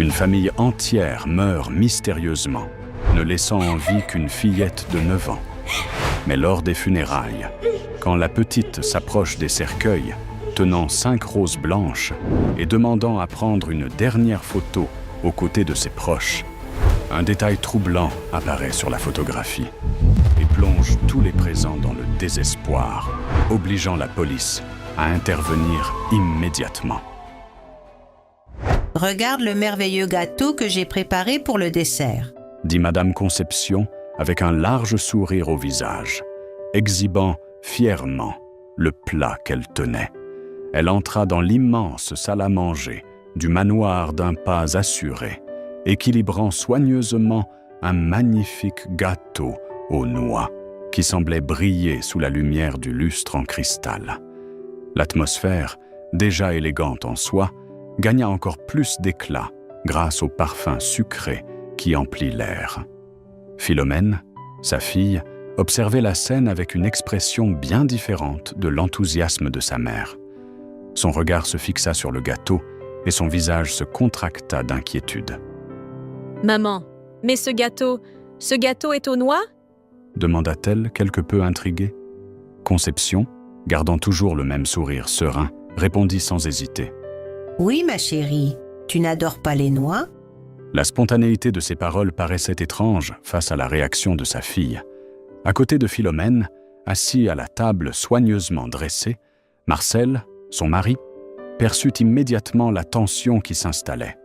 Une famille entière meurt mystérieusement, ne laissant en vie qu'une fillette de 9 ans. Mais lors des funérailles, quand la petite s'approche des cercueils, tenant 5 roses blanches et demandant à prendre une dernière photo aux côtés de ses proches, un détail troublant apparaît sur la photographie et plonge tous les présents dans le désespoir, obligeant la police à intervenir immédiatement. Regarde le merveilleux gâteau que j'ai préparé pour le dessert, dit Madame Conception avec un large sourire au visage, exhibant fièrement le plat qu'elle tenait. Elle entra dans l'immense salle à manger du manoir d'un pas assuré, équilibrant soigneusement un magnifique gâteau aux noix qui semblait briller sous la lumière du lustre en cristal. L'atmosphère, déjà élégante en soi, gagna encore plus d'éclat grâce au parfum sucré qui emplit l'air. Philomène, sa fille, observait la scène avec une expression bien différente de l'enthousiasme de sa mère. Son regard se fixa sur le gâteau et son visage se contracta d'inquiétude. « Maman, mais ce gâteau est aux noix ?» demanda-t-elle quelque peu intriguée. Conception, gardant toujours le même sourire serein, répondit sans hésiter. « Oui, ma chérie, tu n'adores pas les noix ?» La spontanéité de ses paroles paraissait étrange face à la réaction de sa fille. À côté de Philomène, assis à la table soigneusement dressée, Marcel, son mari, perçut immédiatement la tension qui s'installait.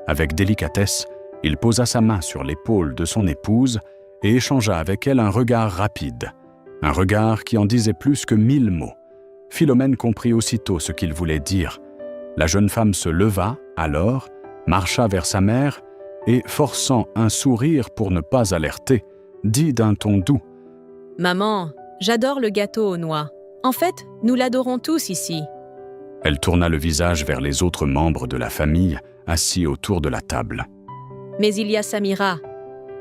Avec délicatesse, il posa sa main sur l'épaule de son épouse et échangea avec elle un regard rapide, un regard qui en disait plus que 1000 mots. Philomène comprit aussitôt ce qu'il voulait dire. La jeune femme se leva, alors, marcha vers sa mère et, forçant un sourire pour ne pas alerter, dit d'un ton doux « Maman, j'adore le gâteau aux noix. En fait, nous l'adorons tous ici. » Elle tourna le visage vers les autres membres de la famille assis autour de la table. « Mais il y a Samira.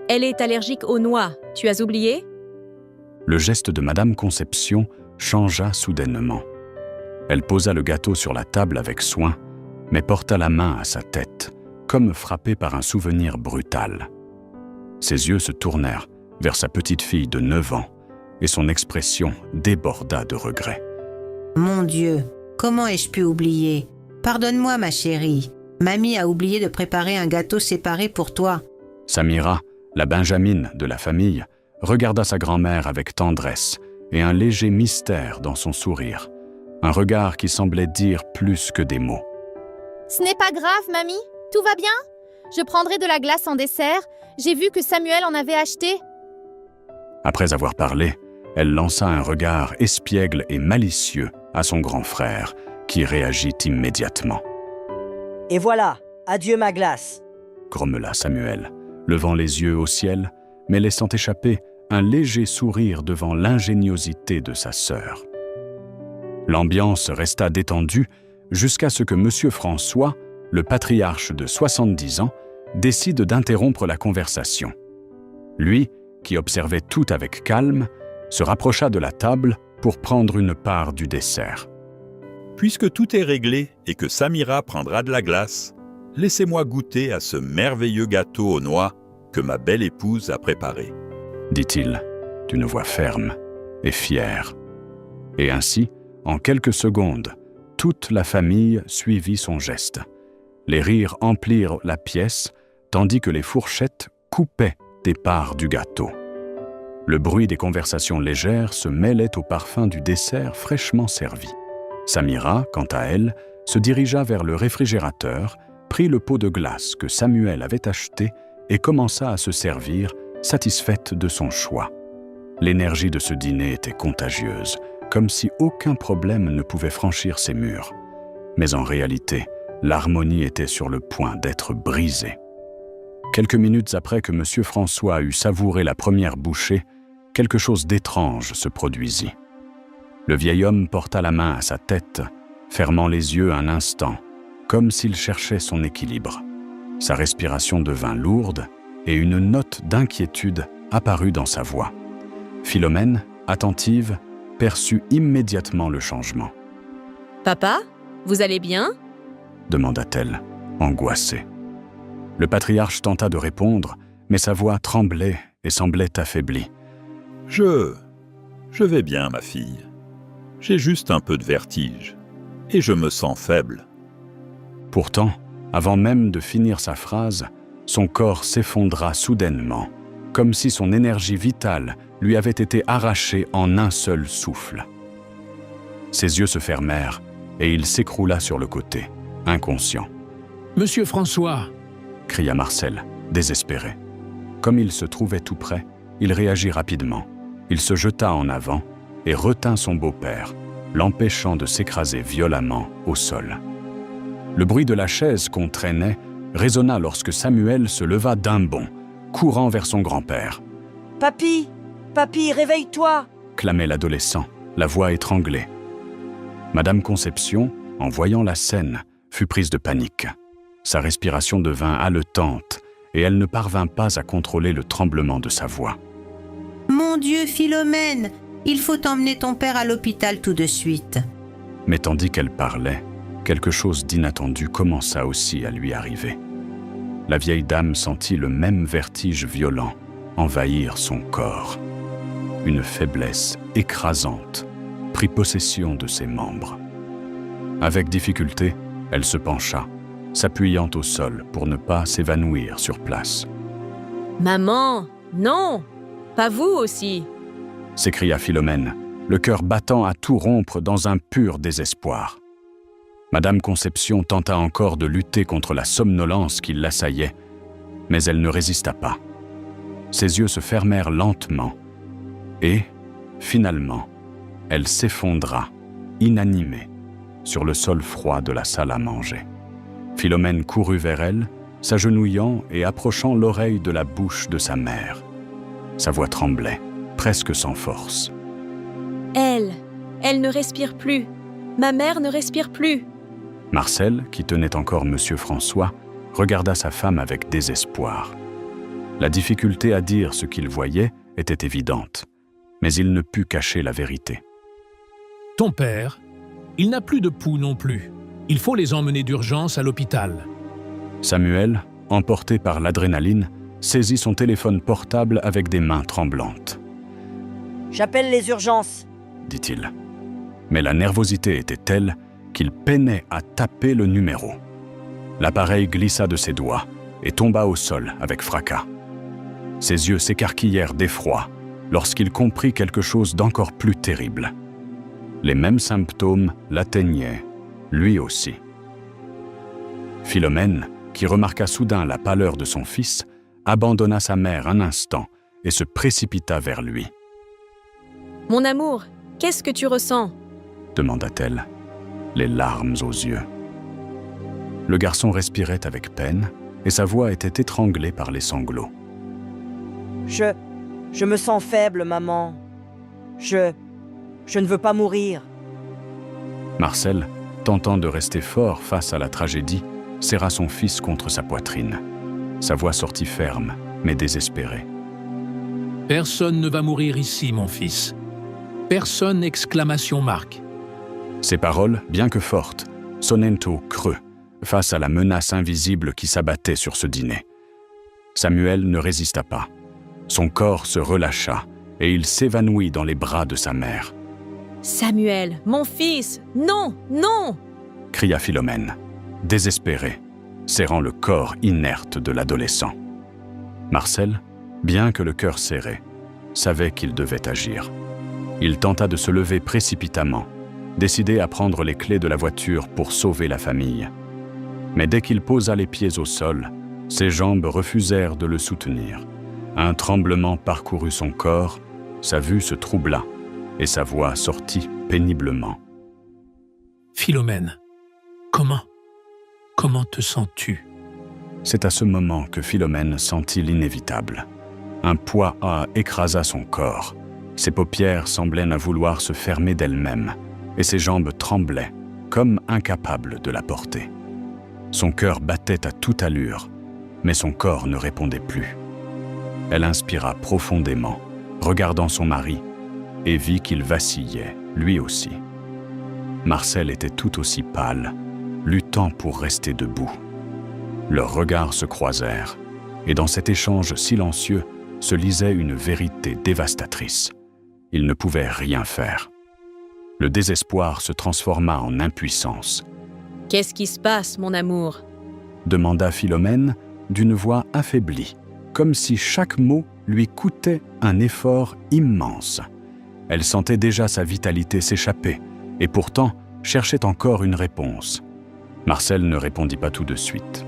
Elle est allergique aux noix, tu as oublié ?» Le geste de Madame Conception changea soudainement. Elle posa le gâteau sur la table avec soin, mais porta la main à sa tête, comme frappée par un souvenir brutal. Ses yeux se tournèrent vers sa petite fille de 9 ans, et son expression déborda de regret. « Mon Dieu, comment ai-je pu oublier ? Pardonne-moi, ma chérie. Mamie a oublié de préparer un gâteau séparé pour toi. » Samira, la benjamine de la famille, regarda sa grand-mère avec tendresse et un léger mystère dans son sourire, un regard qui semblait dire plus que des mots. « Ce n'est pas grave, mamie. Tout va bien. Je prendrai de la glace en dessert. J'ai vu que Samuel en avait acheté. » Après avoir parlé, elle lança un regard espiègle et malicieux à son grand frère, qui réagit immédiatement. « Et voilà, adieu ma glace !» grommela Samuel, levant les yeux au ciel, mais laissant échapper un léger sourire devant l'ingéniosité de sa sœur. L'ambiance resta détendue jusqu'à ce que M. François, le patriarche de 70 ans, décide d'interrompre la conversation. Lui, qui observait tout avec calme, se rapprocha de la table pour prendre une part du dessert. « Puisque tout est réglé et que Samira prendra de la glace, laissez-moi goûter à ce merveilleux gâteau aux noix que ma belle épouse a préparé. » dit-il, d'une voix ferme et fière. Et ainsi, en quelques secondes, toute la famille suivit son geste. Les rires emplirent la pièce, tandis que les fourchettes coupaient des parts du gâteau. Le bruit des conversations légères se mêlait au parfum du dessert fraîchement servi. Samira, quant à elle, se dirigea vers le réfrigérateur, prit le pot de glace que Samuel avait acheté et commença à se servir, satisfaite de son choix. L'énergie de ce dîner était contagieuse, comme si aucun problème ne pouvait franchir ses murs. Mais en réalité, l'harmonie était sur le point d'être brisée. Quelques minutes après que M. François eut savouré la première bouchée, quelque chose d'étrange se produisit. Le vieil homme porta la main à sa tête, fermant les yeux un instant, comme s'il cherchait son équilibre. Sa respiration devint lourde et une note d'inquiétude apparut dans sa voix. Philomène, attentive, perçut immédiatement le changement. « Papa, vous allez bien ?» demanda-t-elle, angoissée. Le patriarche tenta de répondre, mais sa voix tremblait et semblait affaiblie. Je vais bien, ma fille. J'ai juste un peu de vertige, et je me sens faible. » Pourtant, avant même de finir sa phrase, son corps s'effondra soudainement, comme si son énergie vitale lui avait été arrachée en un seul souffle. Ses yeux se fermèrent et il s'écroula sur le côté, inconscient. « Monsieur François !» cria Marcel, désespéré. Comme il se trouvait tout près, il réagit rapidement. Il se jeta en avant et retint son beau-père, l'empêchant de s'écraser violemment au sol. Le bruit de la chaise qu'on traînait résonna lorsque Samuel se leva d'un bond, courant vers son grand-père. « Papy, papy, réveille-toi » clamait l'adolescent, la voix étranglée. Madame Conception, en voyant la scène, fut prise de panique. Sa respiration devint haletante et elle ne parvint pas à contrôler le tremblement de sa voix. « Mon Dieu, Philomène, il faut emmener ton père à l'hôpital tout de suite. » Mais tandis qu'elle parlait, quelque chose d'inattendu commença aussi à lui arriver. La vieille dame sentit le même vertige violent envahir son corps. Une faiblesse écrasante prit possession de ses membres. Avec difficulté, elle se pencha, s'appuyant au sol pour ne pas s'évanouir sur place. « Maman, non! Pas vous aussi !» s'écria Philomène, le cœur battant à tout rompre dans un pur désespoir. Madame Conception tenta encore de lutter contre la somnolence qui l'assaillait, mais elle ne résista pas. Ses yeux se fermèrent lentement et, finalement, elle s'effondra, inanimée, sur le sol froid de la salle à manger. Philomène courut vers elle, s'agenouillant et approchant l'oreille de la bouche de sa mère. Sa voix tremblait, presque sans force. « Elle ne respire plus. Ma mère ne respire plus. » Marcel, qui tenait encore Monsieur François, regarda sa femme avec désespoir. La difficulté à dire ce qu'il voyait était évidente, mais il ne put cacher la vérité. « Ton père, il n'a plus de pouls non plus. Il faut les emmener d'urgence à l'hôpital. » Samuel, emporté par l'adrénaline, saisit son téléphone portable avec des mains tremblantes. « J'appelle les urgences » dit-il. Mais la nervosité était telle qu'il peinait à taper le numéro. L'appareil glissa de ses doigts et tomba au sol avec fracas. Ses yeux s'écarquillèrent d'effroi lorsqu'il comprit quelque chose d'encore plus terrible. Les mêmes symptômes l'atteignaient, lui aussi. Philomène, qui remarqua soudain la pâleur de son fils, abandonna sa mère un instant et se précipita vers lui. « Mon amour, qu'est-ce que tu ressens ?» demanda-t-elle, les larmes aux yeux. Le garçon respirait avec peine et sa voix était étranglée par les sanglots. « Je me sens faible, maman. Je ne veux pas mourir. » Marcel, tentant de rester fort face à la tragédie, serra son fils contre sa poitrine. Sa voix sortit ferme, mais désespérée. « Personne ne va mourir ici, mon fils. Personne ! » Ces paroles, bien que fortes, sonnaient au creux, face à la menace invisible qui s'abattait sur ce dîner. Samuel ne résista pas. Son corps se relâcha et il s'évanouit dans les bras de sa mère. « Samuel, mon fils, non, non !» cria Philomène, désespérée, serrant le corps inerte de l'adolescent. Marcel, bien que le cœur serré, savait qu'il devait agir. Il tenta de se lever précipitamment, décidé à prendre les clés de la voiture pour sauver la famille. Mais dès qu'il posa les pieds au sol, ses jambes refusèrent de le soutenir. Un tremblement parcourut son corps, sa vue se troubla et sa voix sortit péniblement. « Philomène, comment te sens-tu » C'est à ce moment que Philomène sentit l'inévitable. Un poids écrasa son corps. Ses paupières semblaient ne vouloir se fermer d'elles-mêmes, et ses jambes tremblaient, comme incapables de la porter. Son cœur battait à toute allure, mais son corps ne répondait plus. Elle inspira profondément, regardant son mari, et vit qu'il vacillait, lui aussi. Marcel était tout aussi pâle, luttant pour rester debout. Leurs regards se croisèrent, et dans cet échange silencieux se lisait une vérité dévastatrice. Ils ne pouvaient rien faire. Le désespoir se transforma en impuissance. « Qu'est-ce qui se passe, mon amour ?» demanda Philomène d'une voix affaiblie, comme si chaque mot lui coûtait un effort immense. Elle sentait déjà sa vitalité s'échapper, et pourtant cherchait encore une réponse. Marcel ne répondit pas tout de suite.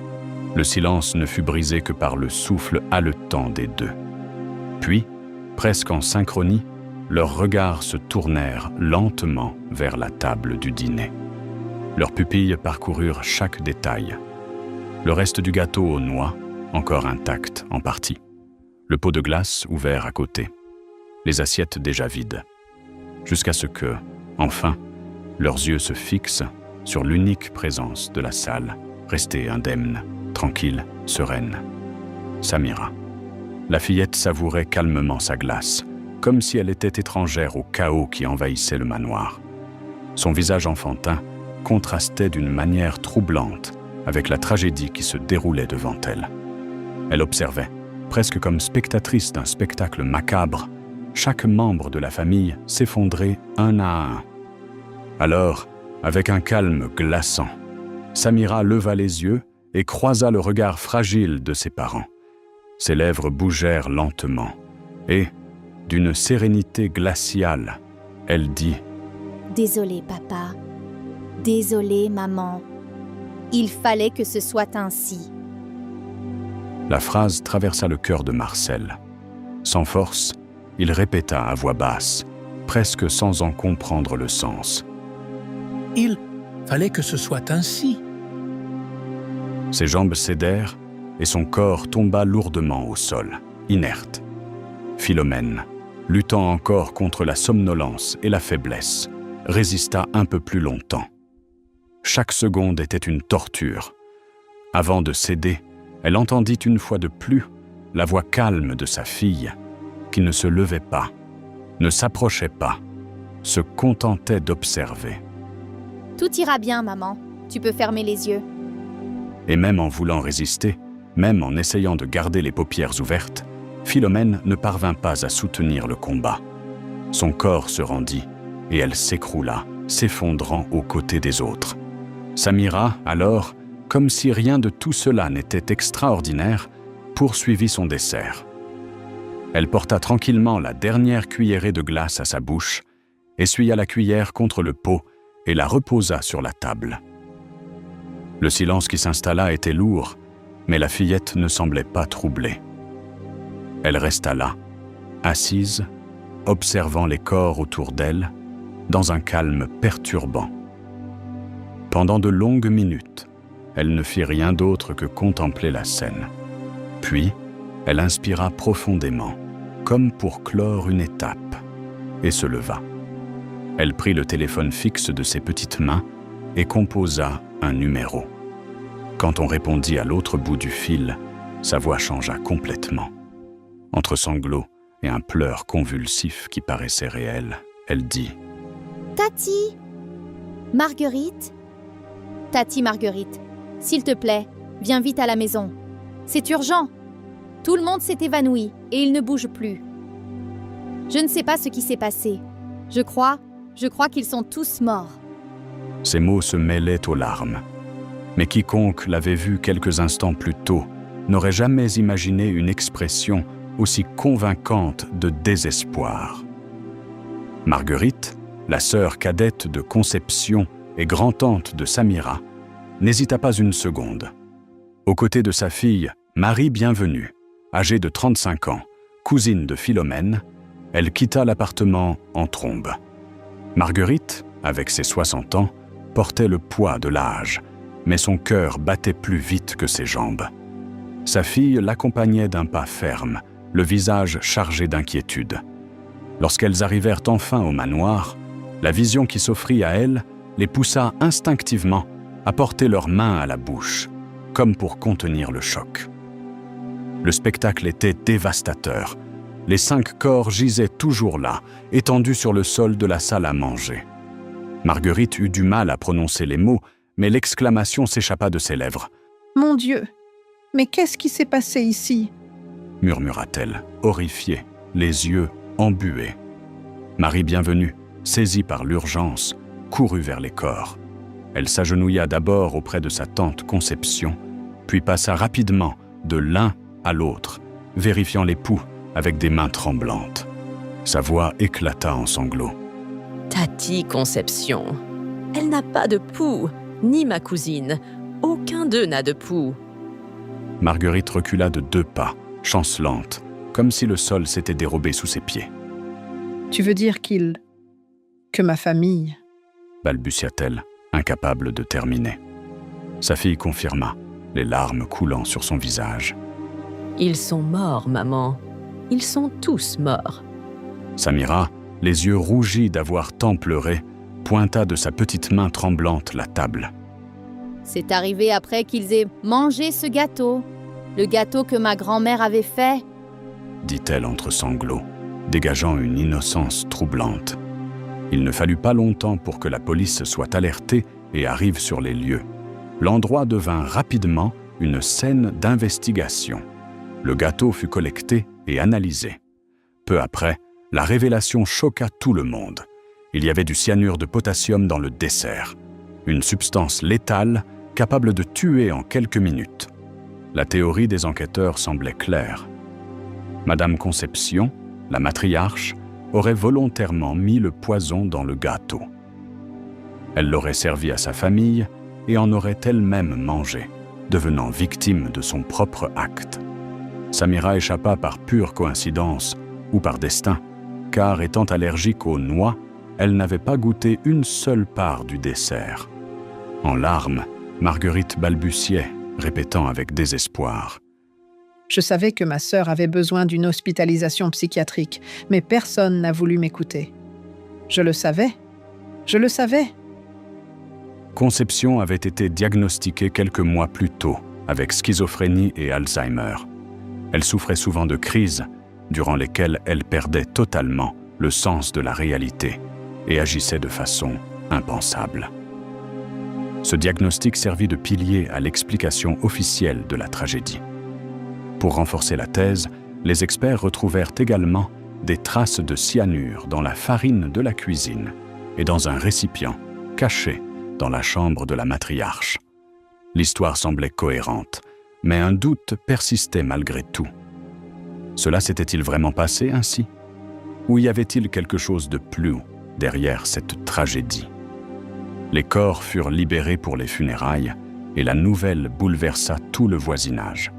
Le silence ne fut brisé que par le souffle haletant des deux. Puis, presque en synchronie, leurs regards se tournèrent lentement vers la table du dîner. Leurs pupilles parcoururent chaque détail. Le reste du gâteau aux noix, encore intact en partie. Le pot de glace ouvert à côté. Les assiettes déjà vides. Jusqu'à ce que, enfin, leurs yeux se fixent sur l'unique présence de la salle, restée indemne, tranquille, sereine. Samira. La fillette savourait calmement sa glace, comme si elle était étrangère au chaos qui envahissait le manoir. Son visage enfantin contrastait d'une manière troublante avec la tragédie qui se déroulait devant elle. Elle observait, presque comme spectatrice d'un spectacle macabre, chaque membre de la famille s'effondrer un à un. Alors, avec un calme glaçant, Samira leva les yeux et croisa le regard fragile de ses parents. Ses lèvres bougèrent lentement et, d'une sérénité glaciale, elle dit « Désolé, papa. Désolé, maman. Il fallait que ce soit ainsi. » La phrase traversa le cœur de Marcel. Sans force, il répéta à voix basse, presque sans en comprendre le sens. « Il fallait que ce soit ainsi. » Ses jambes cédèrent et son corps tomba lourdement au sol, inerte. Philomène, luttant encore contre la somnolence et la faiblesse, résista un peu plus longtemps. Chaque seconde était une torture. Avant de céder, elle entendit une fois de plus la voix calme de sa fille, qui ne se levait pas, ne s'approchait pas, se contentait d'observer. « Tout ira bien, maman. Tu peux fermer les yeux. » Et même en voulant résister, même en essayant de garder les paupières ouvertes, Philomène ne parvint pas à soutenir le combat. Son corps se rendit, et elle s'écroula, s'effondrant aux côtés des autres. Samira, alors, comme si rien de tout cela n'était extraordinaire, poursuivit son dessert. Elle porta tranquillement la dernière cuillerée de glace à sa bouche, essuya la cuillère contre le pot et la reposa sur la table. Le silence qui s'installa était lourd, mais la fillette ne semblait pas troublée. Elle resta là, assise, observant les corps autour d'elle, dans un calme perturbant. Pendant de longues minutes, elle ne fit rien d'autre que contempler la scène. Puis, elle inspira profondément, comme pour clore une étape, et se leva. Elle prit le téléphone fixe de ses petites mains et composa un numéro. Quand on répondit à l'autre bout du fil, sa voix changea complètement. Entre sanglots et un pleur convulsif qui paraissait réel, elle dit « Tati ! Marguerite ! Tati Marguerite, s'il te plaît, viens vite à la maison. C'est urgent. Tout le monde s'est évanoui et il ne bouge plus. Je ne sais pas ce qui s'est passé. Je crois qu'ils sont tous morts. » Ces mots se mêlaient aux larmes. Mais quiconque l'avait vue quelques instants plus tôt n'aurait jamais imaginé une expression aussi convaincante de désespoir. Marguerite, la sœur cadette de Conception et grand-tante de Samira, n'hésita pas une seconde. Aux côtés de sa fille, Marie Bienvenue, âgée de 35 ans, cousine de Philomène, elle quitta l'appartement en trombe. Marguerite, avec ses 60 ans, portait le poids de l'âge, mais son cœur battait plus vite que ses jambes. Sa fille l'accompagnait d'un pas ferme, le visage chargé d'inquiétude. Lorsqu'elles arrivèrent enfin au manoir, la vision qui s'offrit à elles les poussa instinctivement à porter leurs mains à la bouche, comme pour contenir le choc. Le spectacle était dévastateur. Les 5 corps gisaient toujours là, étendus sur le sol de la salle à manger. Marguerite eut du mal à prononcer les mots, mais l'exclamation s'échappa de ses lèvres. « Mon Dieu, Mais qu'est-ce qui s'est passé ici? Murmura-t-elle, horrifiée, les yeux embués. Marie Bienvenue, saisie par l'urgence, courut vers les corps. Elle s'agenouilla d'abord auprès de sa tante Conception, puis passa rapidement de l'un à l'autre, vérifiant les poux avec des mains tremblantes. Sa voix éclata en sanglots. Tati Conception, elle n'a pas de pouls, ni ma cousine. Aucun d'eux n'a de pouls. Marguerite recula de 2 pas, chancelante, comme si le sol s'était dérobé sous ses pieds. Tu veux dire que ma famille... Balbutia-t-elle, incapable de terminer. Sa fille confirma, les larmes coulant sur son visage. Ils sont morts, maman. Ils sont tous morts. Samira, les yeux rougis d'avoir tant pleuré, pointa de sa petite main tremblante la table. C'est arrivé après qu'ils aient mangé ce gâteau. Le gâteau que ma grand-mère avait fait. Dit-elle entre sanglots, dégageant une innocence troublante. Il ne fallut pas longtemps pour que la police soit alertée et arrive sur les lieux. L'endroit devint rapidement une scène d'investigation. Le gâteau fut collecté et analysé. Peu après, la révélation choqua tout le monde. Il y avait du cyanure de potassium dans le dessert, une substance létale capable de tuer en quelques minutes. La théorie des enquêteurs semblait claire. Madame Conception, la matriarche, aurait volontairement mis le poison dans le gâteau. Elle l'aurait servi à sa famille et en aurait elle-même mangé, devenant victime de son propre acte. Samira échappa par pure coïncidence ou par destin, car étant allergique aux noix, elle n'avait pas goûté une seule part du dessert. En larmes, Marguerite balbutiait, répétant avec désespoir. Je savais que ma sœur avait besoin d'une hospitalisation psychiatrique, mais personne n'a voulu m'écouter. Je le savais. Conception avait été diagnostiquée quelques mois plus tôt avec schizophrénie et Alzheimer. Elle souffrait souvent de crises, durant lesquelles elle perdait totalement le sens de la réalité et agissait de façon impensable. Ce diagnostic servit de pilier à l'explication officielle de la tragédie. Pour renforcer la thèse, les experts retrouvèrent également des traces de cyanure dans la farine de la cuisine et dans un récipient caché dans la chambre de la matriarche. L'histoire semblait cohérente, mais un doute persistait malgré tout. Cela s'était-il vraiment passé ainsi? Ou y avait-il quelque chose de plus derrière cette tragédie? Les corps furent libérés pour les funérailles et la nouvelle bouleversa tout le voisinage.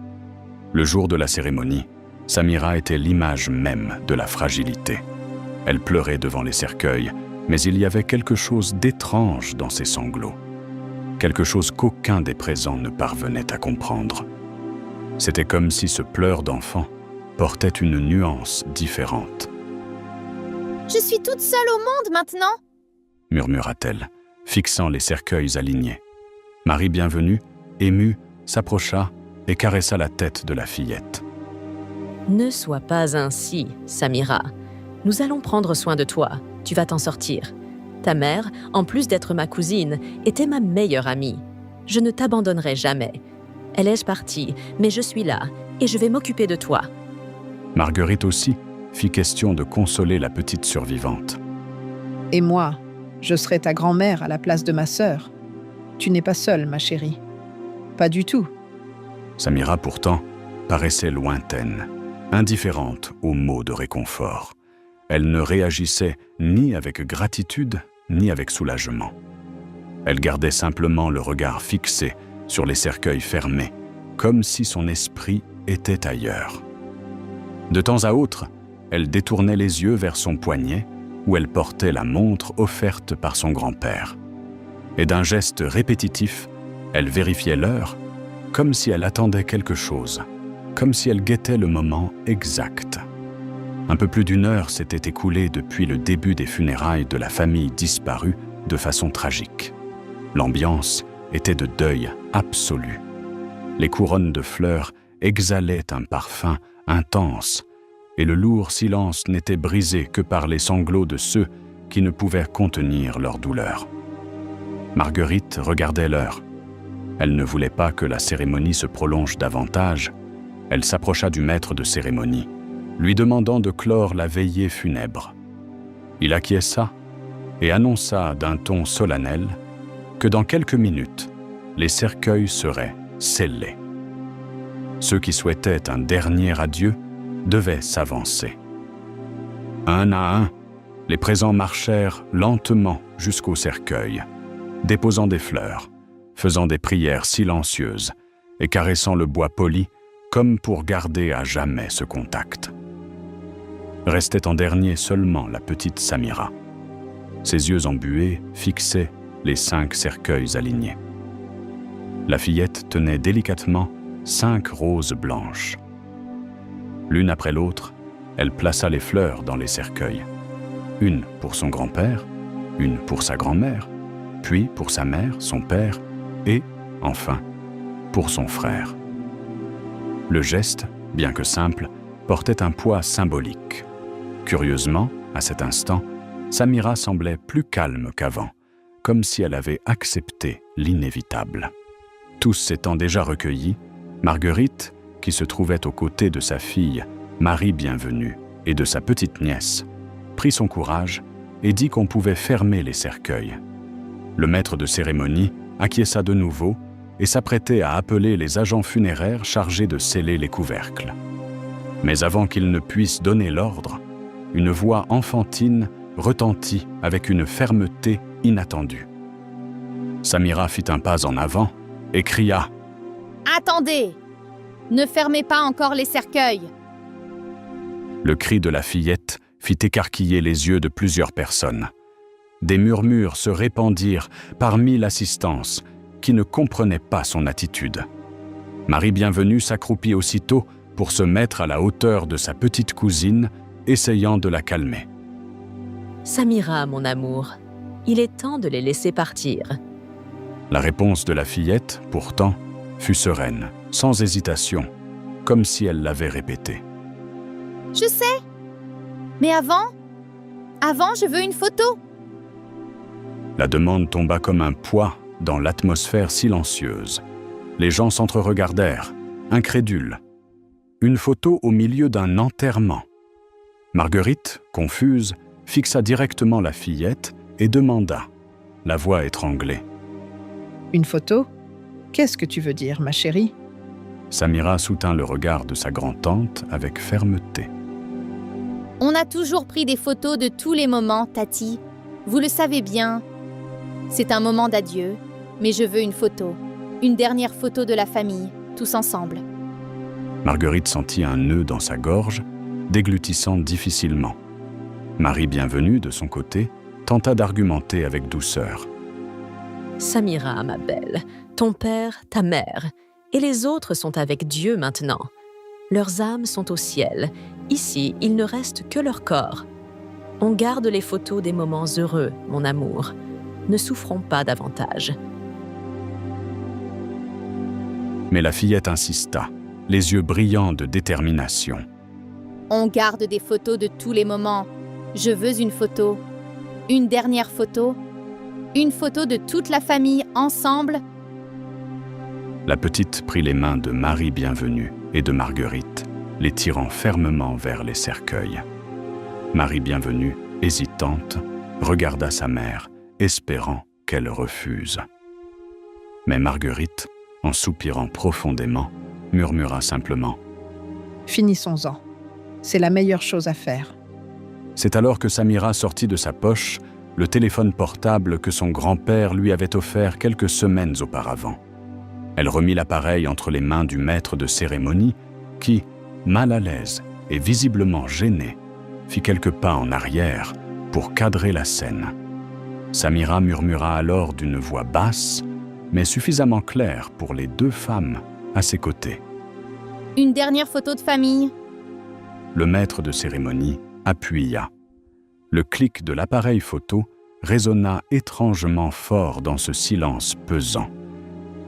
Le jour de la cérémonie, Samira était l'image même de la fragilité. Elle pleurait devant les cercueils, mais il y avait quelque chose d'étrange dans ses sanglots. Quelque chose qu'aucun des présents ne parvenait à comprendre. C'était comme si ce pleur d'enfant portait une nuance différente. « Je suis toute seule au monde maintenant !» murmura-t-elle, fixant les cercueils alignés. Marie Bienvenue, émue, s'approcha et caressa la tête de la fillette. « Ne sois pas ainsi, Samira. Nous allons prendre soin de toi. Tu vas t'en sortir. Ta mère, en plus d'être ma cousine, était ma meilleure amie. Je ne t'abandonnerai jamais. Elle est partie, mais je suis là et je vais m'occuper de toi. » Marguerite aussi fit question de consoler la petite survivante. « Et moi, je serai ta grand-mère à la place de ma sœur. Tu n'es pas seule, ma chérie. Pas du tout. » Samira, pourtant, paraissait lointaine, indifférente aux mots de réconfort. Elle ne réagissait ni avec gratitude, ni avec soulagement. Elle gardait simplement le regard fixé sur les cercueils fermés, comme si son esprit était ailleurs. De temps à autre, elle détournait les yeux vers son poignet, où elle portait la montre offerte par son grand-père. Et d'un geste répétitif, elle vérifiait l'heure, comme si elle attendait quelque chose, comme si elle guettait le moment exact. Un peu plus d'1 heure s'était écoulée depuis le début des funérailles de la famille disparue de façon tragique. L'ambiance était de deuil absolu. Les couronnes de fleurs exhalaient un parfum intense, et le lourd silence n'était brisé que par les sanglots de ceux qui ne pouvaient contenir leur douleur. Marguerite regardait l'heure. Elle ne voulait pas que la cérémonie se prolonge davantage. Elle s'approcha du maître de cérémonie, lui demandant de clore la veillée funèbre. Il acquiesça et annonça d'un ton solennel que dans quelques minutes, les cercueils seraient scellés. Ceux qui souhaitaient un dernier adieu devaient s'avancer. Un à un, les présents marchèrent lentement jusqu'au cercueil, déposant des fleurs, faisant des prières silencieuses et caressant le bois poli comme pour garder à jamais ce contact. Restait en dernier seulement la petite Samira. Ses yeux embués fixaient les 5 cercueils alignés. La fillette tenait délicatement 5 roses blanches. L'une après l'autre, elle plaça les fleurs dans les cercueils. Une pour son grand-père, une pour sa grand-mère, puis pour sa mère, son père, et, enfin, pour son frère. Le geste, bien que simple, portait un poids symbolique. Curieusement, à cet instant, Samira semblait plus calme qu'avant, comme si elle avait accepté l'inévitable. Tous s'étant déjà recueillis, Marguerite, qui se trouvait aux côtés de sa fille, Marie Bienvenue, et de sa petite nièce, prit son courage et dit qu'on pouvait fermer les cercueils. Le maître de cérémonie acquiesça de nouveau et s'apprêtait à appeler les agents funéraires chargés de sceller les couvercles. Mais avant qu'il ne puisse donner l'ordre, une voix enfantine retentit avec une fermeté inattendue. Samira fit un pas en avant et cria « Attendez! Ne fermez pas encore les cercueils !» Le cri de la fillette fit écarquiller les yeux de plusieurs personnes. Des murmures se répandirent parmi l'assistance, qui ne comprenait pas son attitude. Marie Bienvenue s'accroupit aussitôt pour se mettre à la hauteur de sa petite cousine, essayant de la calmer. « Samira, mon amour, il est temps de les laisser partir. » La réponse de la fillette, pourtant, fut sereine, sans hésitation, comme si elle l'avait répété. « Je sais. Mais avant, je veux une photo. » La demande tomba comme un poids dans l'atmosphère silencieuse. Les gens s'entreregardèrent, incrédules. Une photo au milieu d'un enterrement. Marguerite, confuse, fixa directement la fillette et demanda, la voix étranglée. « Une photo ? Qu'est-ce que tu veux dire, ma chérie ?» Samira soutint le regard de sa grand-tante avec fermeté. « On a toujours pris des photos de tous les moments, Tati. Vous le savez bien. C'est un moment d'adieu, mais je veux une photo. Une dernière photo de la famille, tous ensemble. » Marguerite sentit un nœud dans sa gorge, déglutissant difficilement. Marie Bienvenue, de son côté, tenta d'argumenter avec douceur. « Samira, ma belle, ton père, ta mère, et les autres sont avec Dieu maintenant. Leurs âmes sont au ciel. Ici, il ne reste que leur corps. On garde les photos des moments heureux, mon amour. Ne souffrons pas davantage. » Mais la fillette insista, les yeux brillants de détermination. « On garde des photos de tous les moments. Je veux une photo. Une dernière photo. Une photo de toute la famille ensemble. » La petite prit les mains de Marie Bienvenue et de Marguerite, les tirant fermement vers les cercueils. Marie Bienvenue, hésitante, regarda sa mère, espérant qu'elle refuse. Mais Marguerite, en soupirant profondément, murmura simplement « Finissons-en. C'est la meilleure chose à faire. » C'est alors que Samira sortit de sa poche le téléphone portable que son grand-père lui avait offert quelques semaines auparavant. Elle remit l'appareil entre les mains du maître de cérémonie qui, mal à l'aise et visiblement gêné, fit quelques pas en arrière pour cadrer la scène. Samira murmura alors d'une voix basse, mais suffisamment claire pour les 2 femmes à ses côtés. « Une dernière photo de famille. » Le maître de cérémonie appuya. Le clic de l'appareil photo résonna étrangement fort dans ce silence pesant.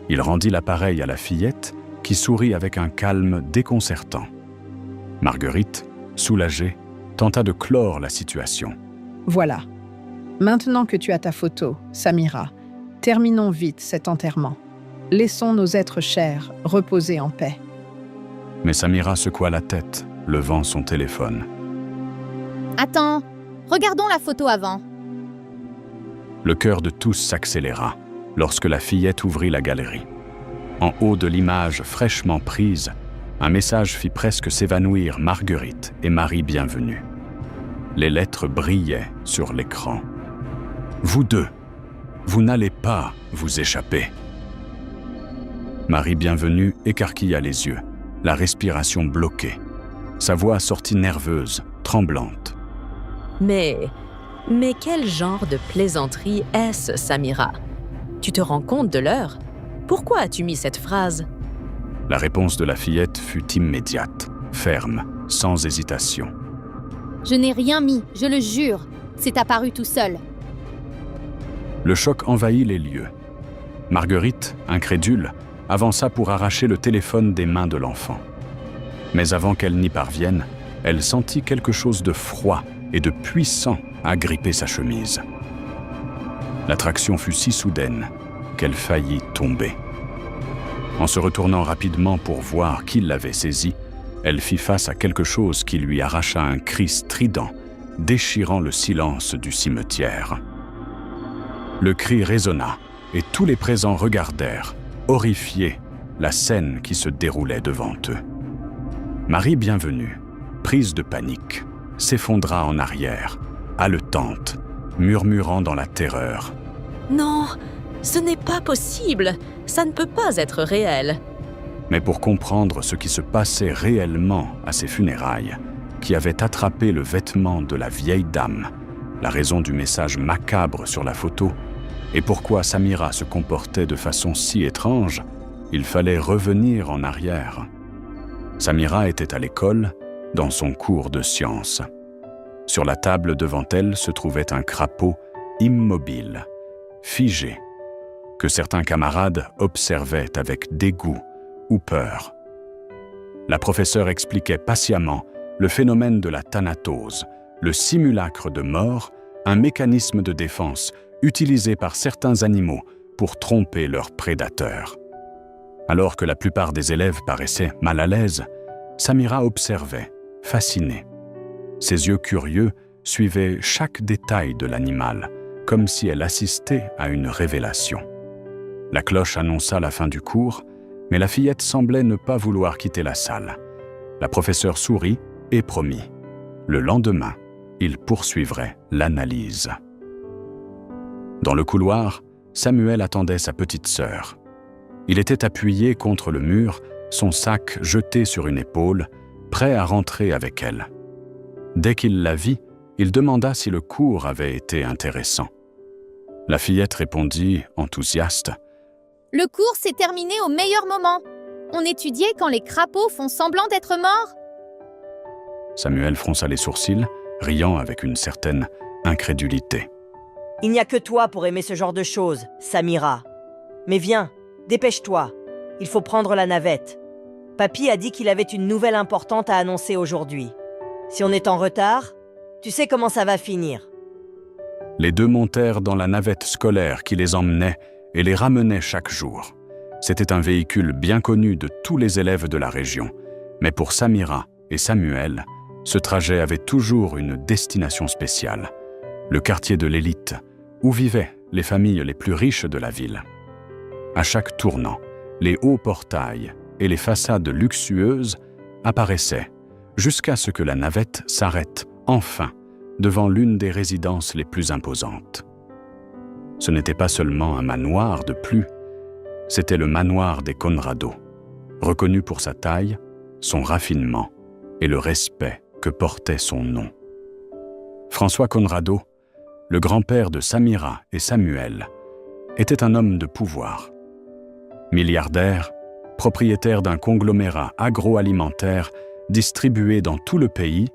Il rendit l'appareil à la fillette, qui sourit avec un calme déconcertant. Marguerite, soulagée, tenta de clore la situation. « Voilà. Maintenant que tu as ta photo, Samira, terminons vite cet enterrement. » Laissons nos êtres chers reposer en paix. Mais Samira secoua la tête, levant son téléphone. Attends, regardons la photo avant. Le cœur de tous s'accéléra lorsque la fillette ouvrit la galerie. En haut de l'image fraîchement prise, un message fit presque s'évanouir Marguerite et Marie Bienvenue. Les lettres brillaient sur l'écran. « Vous deux, vous n'allez pas vous échapper. » Marie Bienvenue écarquilla les yeux, la respiration bloquée. Sa voix sortit nerveuse, tremblante. Mais quel genre de plaisanterie est-ce, Samira? Tu te rends compte de l'heure? Pourquoi as-tu mis cette phrase? La réponse de la fillette fut immédiate, ferme, sans hésitation. Je n'ai rien mis, je le jure. C'est apparu tout seul. Le choc envahit les lieux. Marguerite, incrédule, avança pour arracher le téléphone des mains de l'enfant. Mais avant qu'elle n'y parvienne, elle sentit quelque chose de froid et de puissant agripper sa chemise. L'attraction fut si soudaine qu'elle faillit tomber. En se retournant rapidement pour voir qui l'avait saisie, elle fit face à quelque chose qui lui arracha un cri strident, déchirant le silence du cimetière. Le cri résonna et tous les présents regardèrent, horrifiés, la scène qui se déroulait devant eux. Marie Bienvenue, prise de panique, s'effondra en arrière, haletante, murmurant dans la terreur. « Non, ce n'est pas possible, ça ne peut pas être réel. » Mais pour comprendre ce qui se passait réellement à ces funérailles, qui avait attrapé le vêtement de la vieille dame, la raison du message macabre sur la photo, et pourquoi Samira se comportait de façon si étrange, il fallait revenir en arrière. Samira était à l'école, dans son cours de sciences. Sur la table devant elle se trouvait un crapaud immobile, figé, que certains camarades observaient avec dégoût ou peur. La professeure expliquait patiemment le phénomène de la thanatose, le simulacre de mort, un mécanisme de défense utilisé par certains animaux pour tromper leurs prédateurs. Alors que la plupart des élèves paraissaient mal à l'aise, Samira observait, fascinée. Ses yeux curieux suivaient chaque détail de l'animal, comme si elle assistait à une révélation. La cloche annonça la fin du cours, mais la fillette semblait ne pas vouloir quitter la salle. La professeure sourit et promit. Le lendemain, il poursuivrait l'analyse. Dans le couloir, Samuel attendait sa petite sœur. Il était appuyé contre le mur, son sac jeté sur une épaule, prêt à rentrer avec elle. Dès qu'il la vit, il demanda si le cours avait été intéressant. La fillette répondit, enthousiaste. « Le cours s'est terminé au meilleur moment. On étudiait quand les crapauds font semblant d'être morts. » Samuel fronça les sourcils, riant avec une certaine incrédulité. « Il n'y a que toi pour aimer ce genre de choses, Samira. Mais viens, dépêche-toi. Il faut prendre la navette. Papy a dit qu'il avait une nouvelle importante à annoncer aujourd'hui. Si on est en retard, tu sais comment ça va finir. » Les deux montèrent dans la navette scolaire qui les emmenait et les ramenait chaque jour. C'était un véhicule bien connu de tous les élèves de la région, mais pour Samira et Samuel, ce trajet avait toujours une destination spéciale, le quartier de l'élite, où vivaient les familles les plus riches de la ville. À chaque tournant, les hauts portails et les façades luxueuses apparaissaient, jusqu'à ce que la navette s'arrête, enfin, devant l'une des résidences les plus imposantes. Ce n'était pas seulement un manoir de plus, c'était le manoir des Conrado, reconnu pour sa taille, son raffinement et le respect que portait son nom. François Conrado, le grand-père de Samira et Samuel, était un homme de pouvoir. Milliardaire, propriétaire d'un conglomérat agroalimentaire distribué dans tout le pays,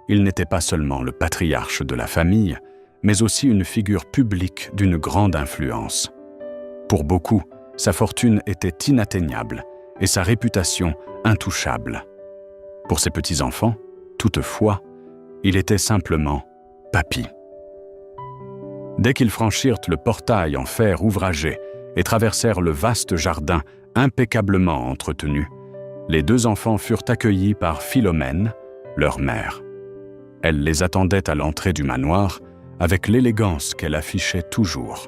il n'était pas seulement le patriarche de la famille, mais aussi une figure publique d'une grande influence. Pour beaucoup, sa fortune était inatteignable et sa réputation intouchable. Pour ses petits-enfants, toutefois, il était simplement papy. Dès qu'ils franchirent le portail en fer ouvragé et traversèrent le vaste jardin impeccablement entretenu. Les deux enfants furent accueillis par Philomène, leur mère. Elle les attendait à l'entrée du manoir avec l'élégance qu'elle affichait toujours.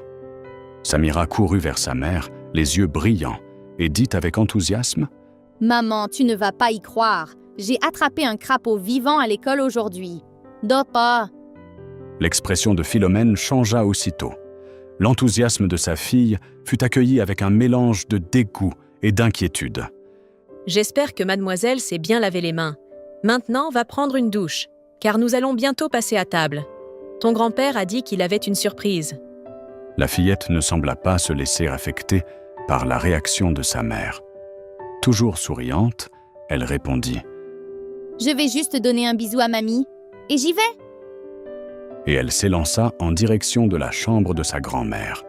Samira courut vers sa mère, les yeux brillants, et dit avec enthousiasme : « Maman, tu ne vas pas y croire. J'ai attrapé un crapaud vivant à l'école aujourd'hui. Dors pas. » L'expression de Philomène changea aussitôt. L'enthousiasme de sa fille fut accueilli avec un mélange de dégoût et d'inquiétude. « J'espère que mademoiselle s'est bien lavé les mains. Maintenant, va prendre une douche, car nous allons bientôt passer à table. Ton grand-père a dit qu'il avait une surprise. » La fillette ne sembla pas se laisser affecter par la réaction de sa mère. Toujours souriante, elle répondit : « Je vais juste donner un bisou à mamie, et j'y vais. » Et elle s'élança en direction de la chambre de sa grand-mère.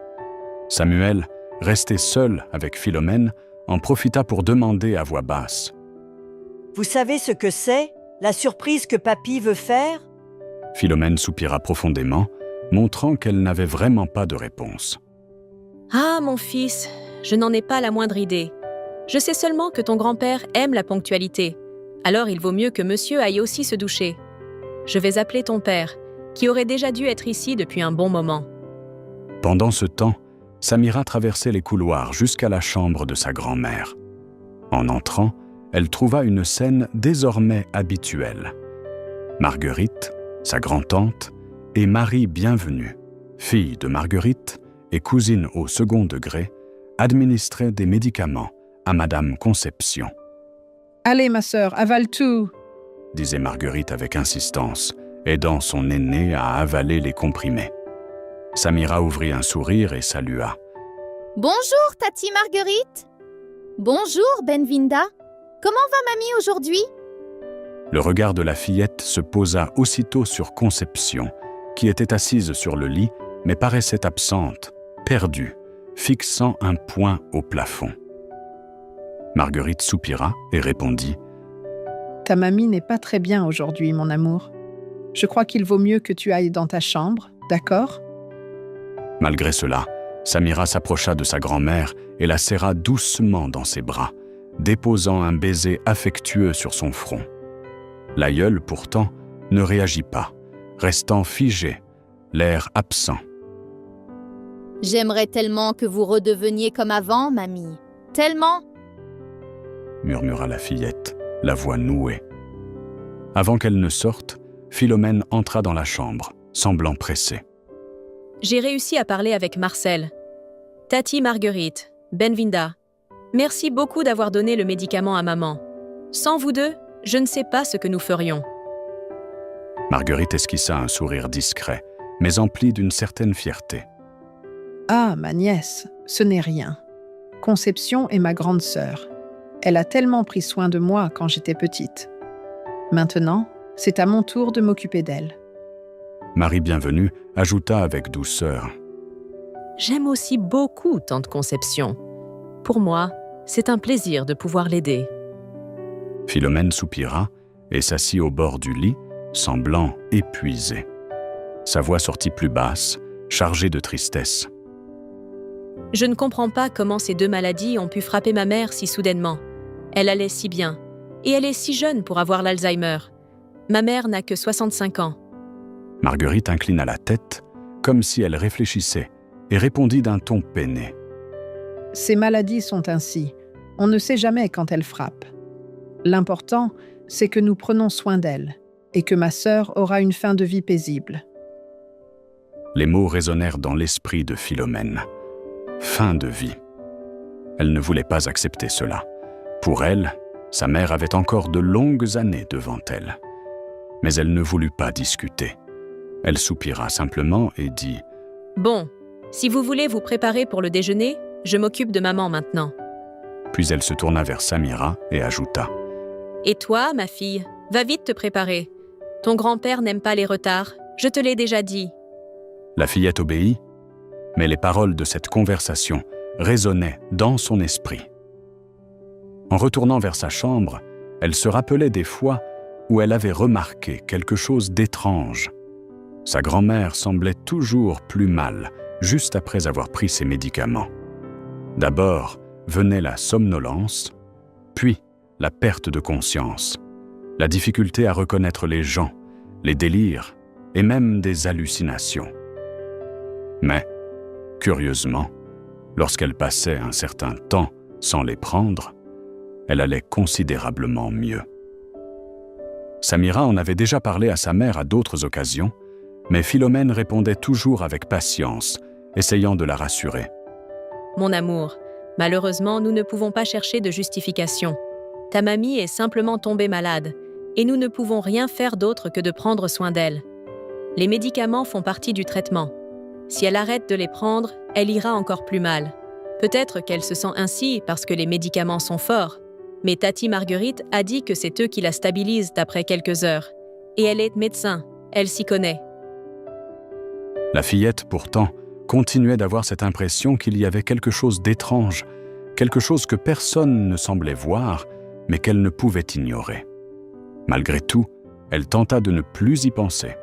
Samuel, resté seul avec Philomène, en profita pour demander à voix basse : « Vous savez ce que c'est, la surprise que papy veut faire ?» Philomène soupira profondément, montrant qu'elle n'avait vraiment pas de réponse. « Ah, mon fils, je n'en ai pas la moindre idée. Je sais seulement que ton grand-père aime la ponctualité. Alors il vaut mieux que monsieur aille aussi se doucher. Je vais appeler ton père, qui aurait déjà dû être ici depuis un bon moment. » Pendant ce temps, Samira traversait les couloirs jusqu'à la chambre de sa grand-mère. En entrant, elle trouva une scène désormais habituelle. Marguerite, sa grand-tante, et Marie Bienvenue, fille de Marguerite et cousine au second degré, administraient des médicaments à Madame Conception. « Allez, ma sœur, avale tout !» disait Marguerite avec insistance, aidant son aînée à avaler les comprimés. Samira ouvrit un sourire et salua. « Bonjour, Tati Marguerite. Bonjour, Benvinda. Comment va mamie aujourd'hui ?» Le regard de la fillette se posa aussitôt sur Conception, qui était assise sur le lit, mais paraissait absente, perdue, fixant un point au plafond. Marguerite soupira et répondit : « Ta mamie n'est pas très bien aujourd'hui, mon amour. Je crois qu'il vaut mieux que tu ailles dans ta chambre, d'accord ?» Malgré cela, Samira s'approcha de sa grand-mère et la serra doucement dans ses bras, déposant un baiser affectueux sur son front. L'aïeul, pourtant, ne réagit pas, restant figé, l'air absent. « J'aimerais tellement que vous redeveniez comme avant, mamie. Tellement !» murmura la fillette, la voix nouée. Avant qu'elle ne sorte, Philomène entra dans la chambre, semblant pressée. « J'ai réussi à parler avec Marcel. Tati Marguerite, Benvinda, merci beaucoup d'avoir donné le médicament à maman. Sans vous deux, je ne sais pas ce que nous ferions. » Marguerite esquissa un sourire discret, mais empli d'une certaine fierté. « Ah, ma nièce, ce n'est rien. Conception est ma grande sœur. Elle a tellement pris soin de moi quand j'étais petite. Maintenant, c'est à mon tour de m'occuper d'elle. » Marie Bienvenue ajouta avec douceur : « J'aime aussi beaucoup tante Conception. Pour moi, c'est un plaisir de pouvoir l'aider. » Philomène soupira et s'assit au bord du lit, semblant épuisée. Sa voix sortit plus basse, chargée de tristesse. « Je ne comprends pas comment ces deux maladies ont pu frapper ma mère si soudainement. Elle allait si bien, et elle est si jeune pour avoir l'Alzheimer. Ma mère n'a que 65 ans. » Marguerite inclina la tête, comme si elle réfléchissait, et répondit d'un ton peiné. « Ces maladies sont ainsi. On ne sait jamais quand elles frappent. L'important, c'est que nous prenons soin d'elle, et que ma sœur aura une fin de vie paisible. » Les mots résonnèrent dans l'esprit de Philomène. Fin de vie. Elle ne voulait pas accepter cela. Pour elle, sa mère avait encore de longues années devant elle. Mais elle ne voulut pas discuter. Elle soupira simplement et dit : « Bon, si vous voulez vous préparer pour le déjeuner, je m'occupe de maman maintenant. » Puis elle se tourna vers Samira et ajouta : « Et toi, ma fille, va vite te préparer. Ton grand-père n'aime pas les retards, je te l'ai déjà dit. » La fillette obéit, mais les paroles de cette conversation résonnaient dans son esprit. En retournant vers sa chambre, elle se rappelait des fois où elle avait remarqué quelque chose d'étrange. Sa grand-mère semblait toujours plus mal, juste après avoir pris ses médicaments. D'abord venait la somnolence, puis la perte de conscience, la difficulté à reconnaître les gens, les délires et même des hallucinations. Mais, curieusement, lorsqu'elle passait un certain temps sans les prendre, elle allait considérablement mieux. Samira en avait déjà parlé à sa mère à d'autres occasions, mais Philomène répondait toujours avec patience, essayant de la rassurer. « Mon amour, malheureusement, nous ne pouvons pas chercher de justification. Ta mamie est simplement tombée malade, et nous ne pouvons rien faire d'autre que de prendre soin d'elle. Les médicaments font partie du traitement. Si elle arrête de les prendre, elle ira encore plus mal. Peut-être qu'elle se sent ainsi parce que les médicaments sont forts, mais Tati Marguerite a dit que c'est eux qui la stabilisent après quelques heures. Et elle est médecin, elle s'y connaît. » La fillette, pourtant, continuait d'avoir cette impression qu'il y avait quelque chose d'étrange, quelque chose que personne ne semblait voir, mais qu'elle ne pouvait ignorer. Malgré tout, elle tenta de ne plus y penser.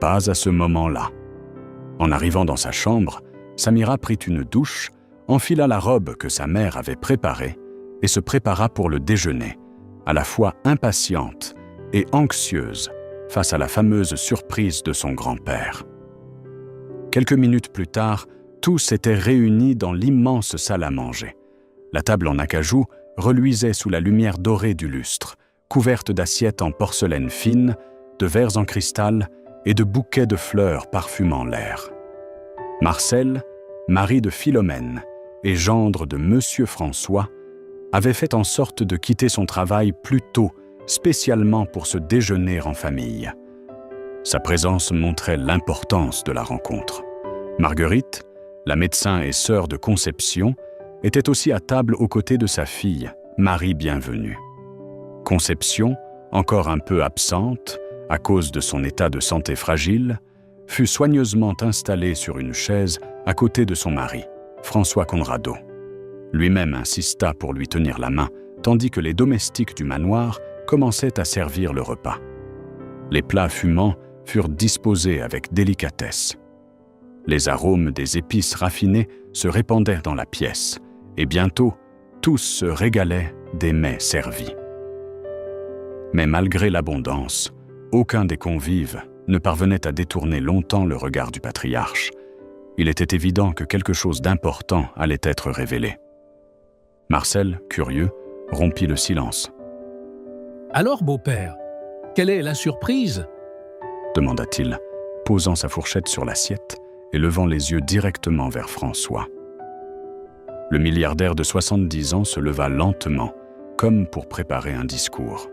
Pas à ce moment-là. En arrivant dans sa chambre, Samira prit une douche, enfila la robe que sa mère avait préparée et se prépara pour le déjeuner, à la fois impatiente et anxieuse face à la fameuse surprise de son grand-père. Quelques minutes plus tard, tous étaient réunis dans l'immense salle à manger. La table en acajou reluisait sous la lumière dorée du lustre, couverte d'assiettes en porcelaine fine, de verres en cristal et de bouquets de fleurs parfumant l'air. Marcel, mari de Philomène et gendre de Monsieur François, avait fait en sorte de quitter son travail plus tôt, spécialement pour se déjeuner en famille. Sa présence montrait l'importance de la rencontre. Marguerite, la médecin et sœur de Conception, était aussi à table aux côtés de sa fille, Marie Bienvenue. Conception, encore un peu absente, à cause de son état de santé fragile, fut soigneusement installée sur une chaise à côté de son mari, François Conrado. Lui-même insista pour lui tenir la main, tandis que les domestiques du manoir commençaient à servir le repas. Les plats fumants furent disposés avec délicatesse. Les arômes des épices raffinées se répandaient dans la pièce, et bientôt, tous se régalaient des mets servis. Mais malgré l'abondance, aucun des convives ne parvenait à détourner longtemps le regard du patriarche. Il était évident que quelque chose d'important allait être révélé. Marcel, curieux, rompit le silence. « Alors, beau-père, quelle est la surprise ?» demanda-t-il, posant sa fourchette sur l'assiette et levant les yeux directement vers François. Le milliardaire de 70 ans se leva lentement, comme pour préparer un discours.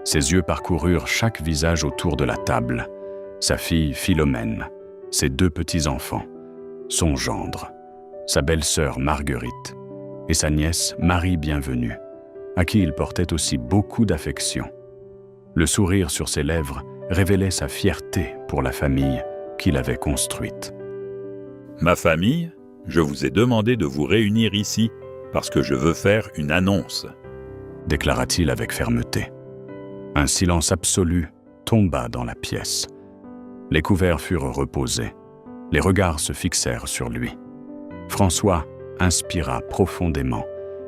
Ses yeux parcoururent chaque visage autour de la table, sa fille Philomène, ses 2 petits-enfants, son gendre, sa belle-sœur Marguerite et sa nièce Marie Bienvenue, à qui il portait aussi beaucoup d'affection. Le sourire sur ses lèvres révélait sa fierté pour la famille qu'il avait construite. « Ma famille, je vous ai demandé de vous réunir ici parce que je veux faire une annonce, » déclara-t-il avec fermeté. Un silence absolu tomba dans la pièce. Les couverts furent reposés. Les regards se fixèrent sur lui. François inspira profondément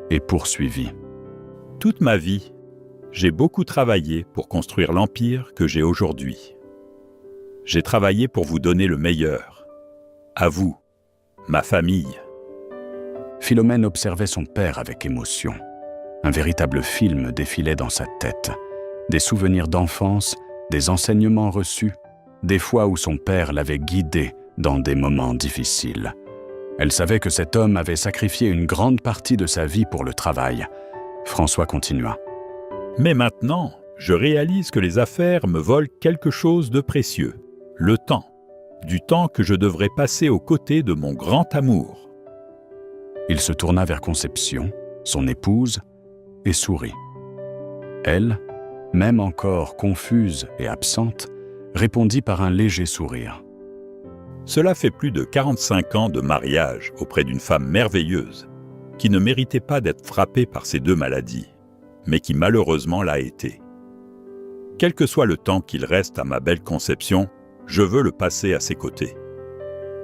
et poursuivit. « Toute ma vie, j'ai beaucoup travaillé pour construire l'empire que j'ai aujourd'hui. J'ai travaillé pour vous donner le meilleur. À vous, ma famille. » Philomène observait son père avec émotion. Un véritable film défilait dans sa tête. Des souvenirs d'enfance, des enseignements reçus, des fois où son père l'avait guidée dans des moments difficiles. Elle savait que cet homme avait sacrifié une grande partie de sa vie pour le travail. François continua. « Mais maintenant, je réalise que les affaires me volent quelque chose de précieux. Le temps. Du temps que je devrais passer aux côtés de mon grand amour. » Il se tourna vers Conception, son épouse, et sourit. Elle, même encore confuse et absente, répondit par un léger sourire. « Cela fait plus de 45 ans de mariage auprès d'une femme merveilleuse, qui ne méritait pas d'être frappée par ces 2 maladies, mais qui malheureusement l'a été. Quel que soit le temps qu'il reste à ma belle Conception, je veux le passer à ses côtés.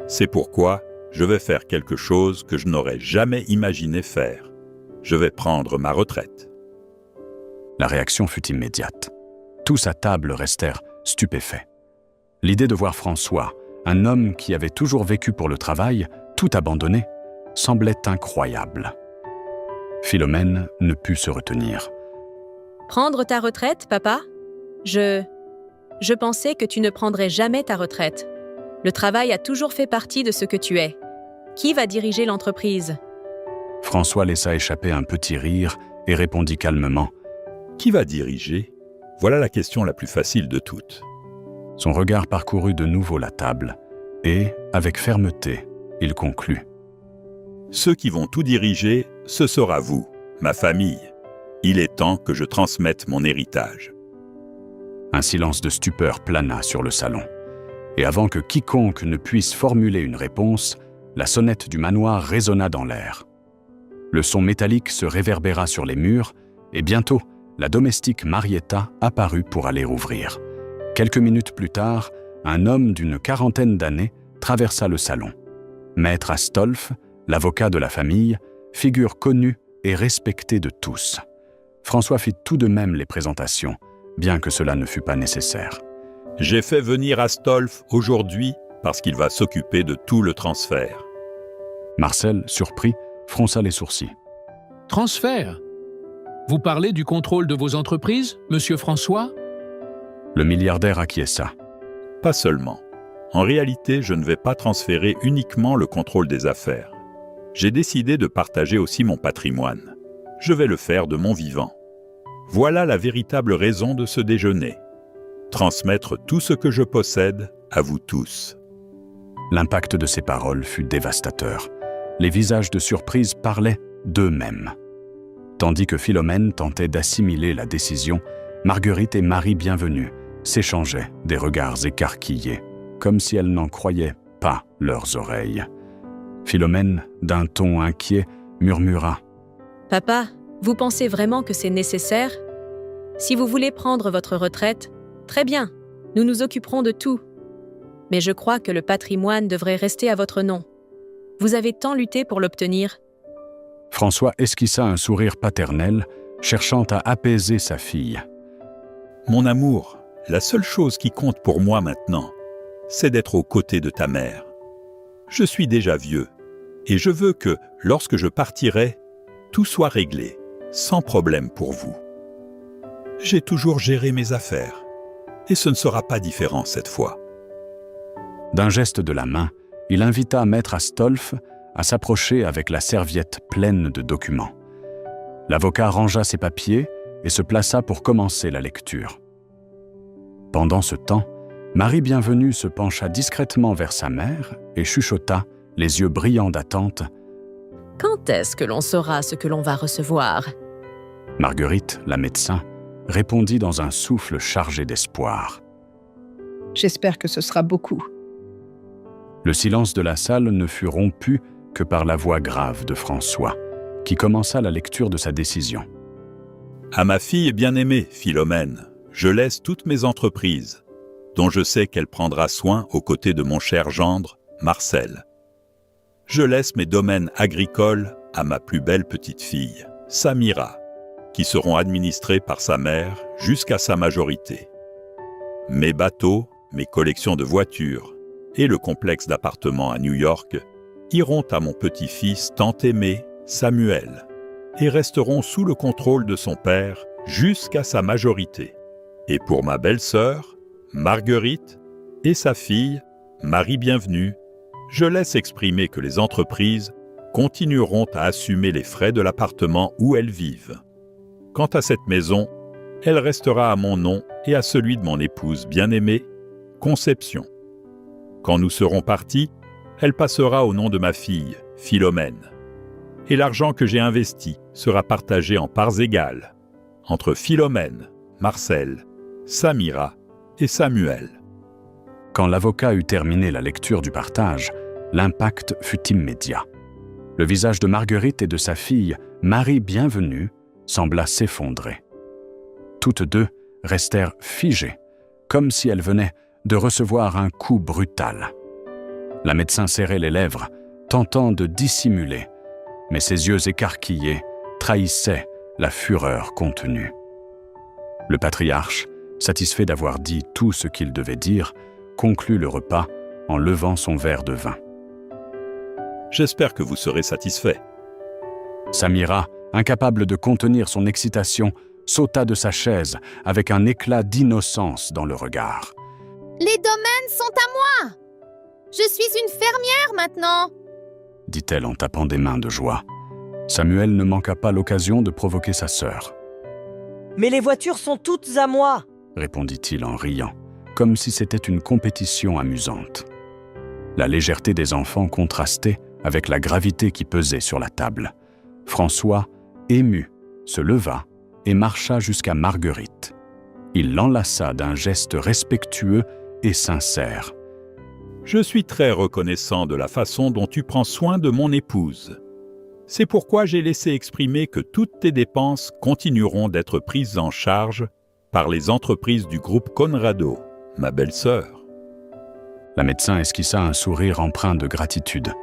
C'est pourquoi je vais faire quelque chose que je n'aurais jamais imaginé faire. Je vais prendre ma retraite. » La réaction fut immédiate. Tous à table restèrent stupéfaits. L'idée de voir François, un homme qui avait toujours vécu pour le travail, tout abandonné, semblait incroyable. Philomène ne put se retenir. « Prendre ta retraite, papa ? Je pensais que tu ne prendrais jamais ta retraite. Le travail a toujours fait partie de ce que tu es. Qui va diriger l'entreprise ? » François laissa échapper un petit rire et répondit calmement. « Qui va diriger ? Voilà la question la plus facile de toutes. » Son regard parcourut de nouveau la table et, avec fermeté, il conclut. « Ceux qui vont tout diriger, ce sera vous, ma famille. Il est temps que je transmette mon héritage. » Un silence de stupeur plana sur le salon. Et avant que quiconque ne puisse formuler une réponse, la sonnette du manoir résonna dans l'air. Le son métallique se réverbéra sur les murs et bientôt, la domestique Marietta apparut pour aller ouvrir. Quelques minutes plus tard, un homme d'une quarantaine d'années traversa le salon. Maître Astolphe, l'avocat de la famille, figure connue et respectée de tous. François fit tout de même les présentations, bien que cela ne fût pas nécessaire. « J'ai fait venir Astolphe aujourd'hui parce qu'il va s'occuper de tout le transfert. » Marcel, surpris, fronça les sourcils. « Transfert ? Vous parlez du contrôle de vos entreprises, monsieur François ?» Le milliardaire acquiesça. « Pas seulement. En réalité, je ne vais pas transférer uniquement le contrôle des affaires. J'ai décidé de partager aussi mon patrimoine. Je vais le faire de mon vivant. Voilà la véritable raison de ce déjeuner. Transmettre tout ce que je possède à vous tous. » L'impact de ces paroles fut dévastateur. Les visages de surprise parlaient d'eux-mêmes. Tandis que Philomène tentait d'assimiler la décision, Marguerite et Marie Bienvenue s'échangeaient des regards écarquillés, comme si elles n'en croyaient pas leurs oreilles. Philomène, d'un ton inquiet, murmura « Papa, vous pensez vraiment que c'est nécessaire ? Si vous voulez prendre votre retraite, très bien, nous nous occuperons de tout. Mais je crois que le patrimoine devrait rester à votre nom. Vous avez tant lutté pour l'obtenir. » François esquissa un sourire paternel, cherchant à apaiser sa fille. « Mon amour, la seule chose qui compte pour moi maintenant, c'est d'être aux côtés de ta mère. Je suis déjà vieux, et je veux que, lorsque je partirai, tout soit réglé, sans problème pour vous. J'ai toujours géré mes affaires, et ce ne sera pas différent cette fois. » D'un geste de la main, il invita Maître Astolphe à s'approcher avec la serviette pleine de documents. L'avocat rangea ses papiers et se plaça pour commencer la lecture. Pendant ce temps, Marie Bienvenue se pencha discrètement vers sa mère et chuchota, les yeux brillants d'attente. « Quand est-ce que l'on saura ce que l'on va recevoir ?» Marguerite, la médecin, répondit dans un souffle chargé d'espoir. « J'espère que ce sera beaucoup. » Le silence de la salle ne fut rompu que par la voix grave de François, qui commença la lecture de sa décision. « À ma fille bien-aimée, Philomène, je laisse toutes mes entreprises, dont je sais qu'elle prendra soin aux côtés de mon cher gendre, Marcel. Je laisse mes domaines agricoles à ma plus belle petite fille, Samira, qui seront administrés par sa mère jusqu'à sa majorité. Mes bateaux, mes collections de voitures et le complexe d'appartements à New York iront à mon petit-fils tant aimé, Samuel, et resteront sous le contrôle de son père jusqu'à sa majorité. Et pour ma belle-sœur, Marguerite, et sa fille, Marie Bienvenue, je laisse exprimer que les entreprises continueront à assumer les frais de l'appartement où elles vivent. Quant à cette maison, elle restera à mon nom et à celui de mon épouse bien-aimée, Conception. Quand nous serons partis, elle passera au nom de ma fille, Philomène. Et l'argent que j'ai investi sera partagé en parts égales entre Philomène, Marcel, Samira et Samuel. Quand l'avocat eut terminé la lecture du partage, l'impact fut immédiat. Le visage de Marguerite et de sa fille, Marie Bienvenue, sembla s'effondrer. Toutes deux restèrent figées, comme si elles venaient de recevoir un coup brutal. La médecin serrait les lèvres, tentant de dissimuler, mais ses yeux écarquillés trahissaient la fureur contenue. Le patriarche, satisfait d'avoir dit tout ce qu'il devait dire, conclut le repas en levant son verre de vin. « J'espère que vous serez satisfait. » Samira, incapable de contenir son excitation, sauta de sa chaise avec un éclat d'innocence dans le regard. « Les domaines sont à moi! Je suis une fermière maintenant !» dit-elle en tapant des mains de joie. Samuel ne manqua pas l'occasion de provoquer sa sœur. « Mais les voitures sont toutes à moi !» répondit-il en riant, comme si c'était une compétition amusante. La légèreté des enfants contrastait avec la gravité qui pesait sur la table. François, ému, se leva et marcha jusqu'à Marguerite. Il l'enlaça d'un geste respectueux et sincère. « Je suis très reconnaissant de la façon dont tu prends soin de mon épouse. C'est pourquoi j'ai laissé exprimer que toutes tes dépenses continueront d'être prises en charge par les entreprises du groupe Conrado, ma belle-sœur. » La médecin esquissa un sourire empreint de gratitude.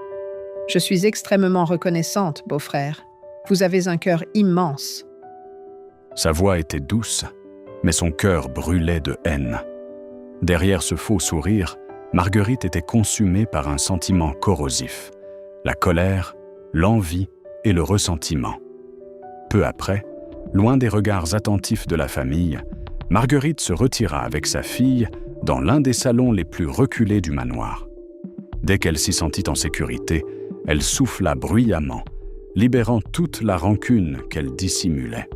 « Je suis extrêmement reconnaissante, beau-frère. Vous avez un cœur immense. » Sa voix était douce, mais son cœur brûlait de haine. Derrière ce faux sourire, Marguerite était consumée par un sentiment corrosif, la colère, l'envie et le ressentiment. Peu après, loin des regards attentifs de la famille, Marguerite se retira avec sa fille dans l'un des salons les plus reculés du manoir. Dès qu'elle s'y sentit en sécurité, elle souffla bruyamment, libérant toute la rancune qu'elle dissimulait.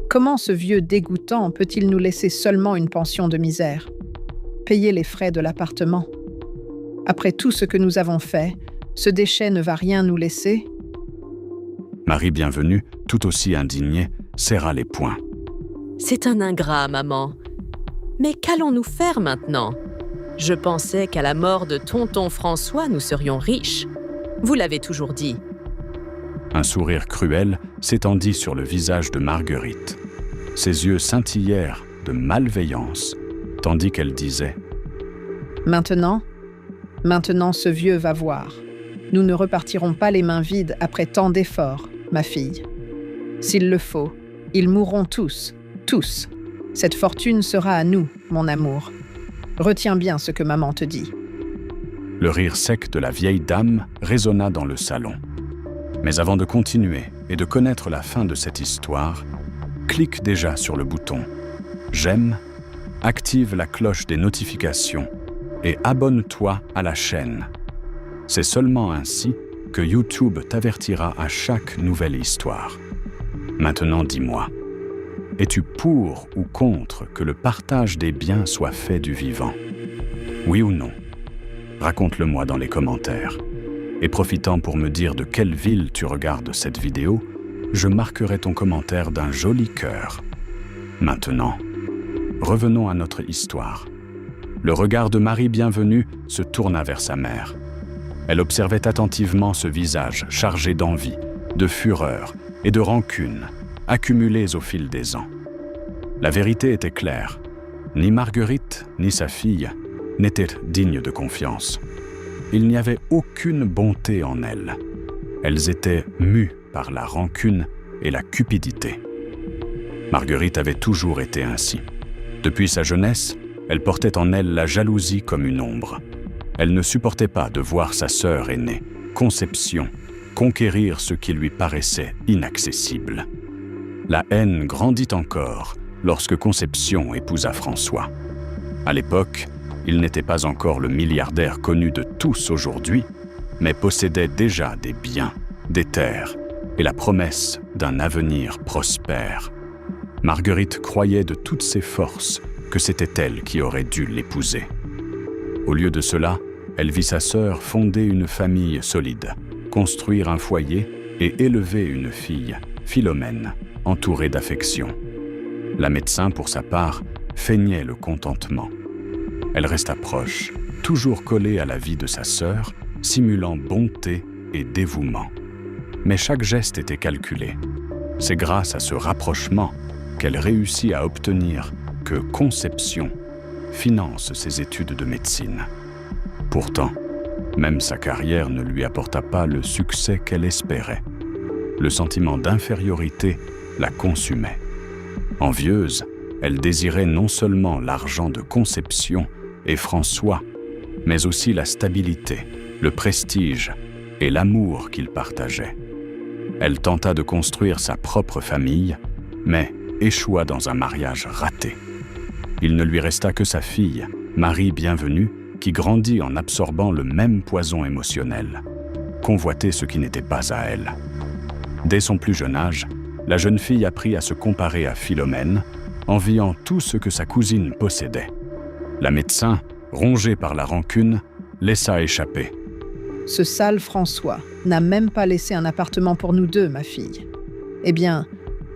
Comment ce vieux dégoûtant peut-il nous laisser seulement une pension de misère? Payer les frais de l'appartement. Après tout ce que nous avons fait, ce déchet ne va rien nous laisser? Marie Bienvenue, tout aussi indignée, serra les poings. « C'est un ingrat, maman. Mais qu'allons-nous faire maintenant? Je pensais qu'à la mort de tonton François, nous serions riches. Vous l'avez toujours dit. » Un sourire cruel s'étendit sur le visage de Marguerite. Ses yeux scintillèrent de malveillance, tandis qu'elle disait « Maintenant ce vieux va voir. Nous ne repartirons pas les mains vides après tant d'efforts, ma fille. S'il le faut, ils mourront tous. Cette fortune sera à nous, mon amour. Retiens bien ce que maman te dit. » Le rire sec de la vieille dame résonna dans le salon. Mais avant de continuer et de connaître la fin de cette histoire, clique déjà sur le bouton « J'aime », active la cloche des notifications et abonne-toi à la chaîne. C'est seulement ainsi que YouTube t'avertira à chaque nouvelle histoire. Maintenant, dis-moi, es-tu pour ou contre que le partage des biens soit fait du vivant? Oui ou non? Raconte-le-moi dans les commentaires. Et profitant pour me dire de quelle ville tu regardes cette vidéo, je marquerai ton commentaire d'un joli cœur. Maintenant, revenons à notre histoire. Le regard de Marie Bienvenue se tourna vers sa mère. Elle observait attentivement ce visage chargé d'envie, de fureur et de rancune, accumulées au fil des ans. La vérité était claire. Ni Marguerite, ni sa fille n'étaient dignes de confiance. Il n'y avait aucune bonté en elles. Elles étaient mues par la rancune et la cupidité. Marguerite avait toujours été ainsi. Depuis sa jeunesse, elle portait en elle la jalousie comme une ombre. Elle ne supportait pas de voir sa sœur aînée, Conception, conquérir ce qui lui paraissait inaccessible. La haine grandit encore lorsque Conception épousa François. À l'époque, il n'était pas encore le milliardaire connu de tous aujourd'hui, mais possédait déjà des biens, des terres et la promesse d'un avenir prospère. Marguerite croyait de toutes ses forces que c'était elle qui aurait dû l'épouser. Au lieu de cela, elle vit sa sœur fonder une famille solide, construire un foyer et élever une fille, Philomène, entourée d'affection. La médecin, pour sa part, feignait le contentement. Elle resta proche, toujours collée à la vie de sa sœur, simulant bonté et dévouement. Mais chaque geste était calculé. C'est grâce à ce rapprochement qu'elle réussit à obtenir que Conception finance ses études de médecine. Pourtant, Même sa carrière ne lui apporta pas le succès qu'elle espérait. Le sentiment d'infériorité la consumait. Envieuse, elle désirait non seulement l'argent de Conception et François, mais aussi la stabilité, le prestige et l'amour qu'ils partageaient. Elle tenta de construire sa propre famille, mais échoua dans un mariage raté. Il ne lui resta que sa fille, Marie Bienvenue, qui grandit en absorbant le même poison émotionnel, convoiter ce qui n'était pas à elle. Dès son plus jeune âge, la jeune fille apprit à se comparer à Philomène, enviant tout ce que sa cousine possédait. La médecin, rongée par la rancune, laissa échapper. Ce sale François n'a même pas laissé un appartement pour nous deux, ma fille. Eh bien,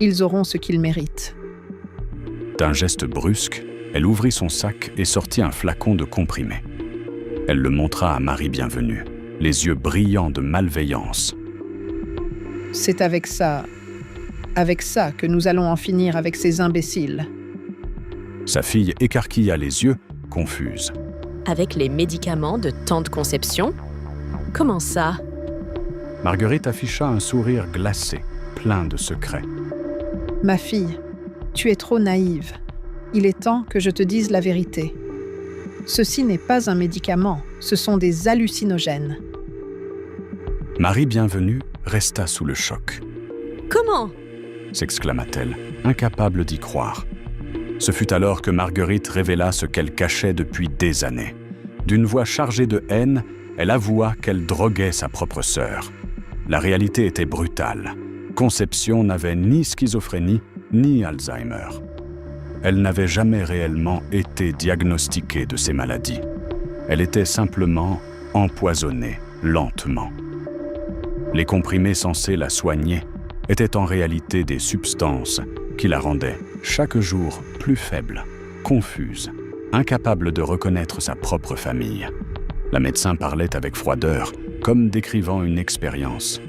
ils auront ce qu'ils méritent. D'un geste brusque, elle ouvrit son sac et sortit un flacon de comprimé. Elle le montra à Marie Bienvenue, les yeux brillants de malveillance. C'est avec ça que nous allons en finir avec ces imbéciles. Sa fille écarquilla les yeux, confuse. Avec les médicaments de temps de conception? Comment ça? Marguerite afficha un sourire glacé, plein de secrets. Ma fille, tu es trop naïve. Il est temps que je te dise la vérité. Ceci n'est pas un médicament, ce sont des hallucinogènes. Marie Bienvenue resta sous le choc. Comment? S'exclama-t-elle, incapable d'y croire. Ce fut alors que Marguerite révéla ce qu'elle cachait depuis des années. D'une voix chargée de haine, elle avoua qu'elle droguait sa propre sœur. La réalité était brutale. Conception n'avait ni schizophrénie, ni Alzheimer. Elle n'avait jamais réellement été diagnostiquée de ces maladies. Elle était simplement empoisonnée, lentement. Les comprimés censés la soigner étaient en réalité des substances qui la rendaient chaque jour plus faible, confuse, incapable de reconnaître sa propre famille. La médecin parlait avec froideur, comme décrivant une expérience.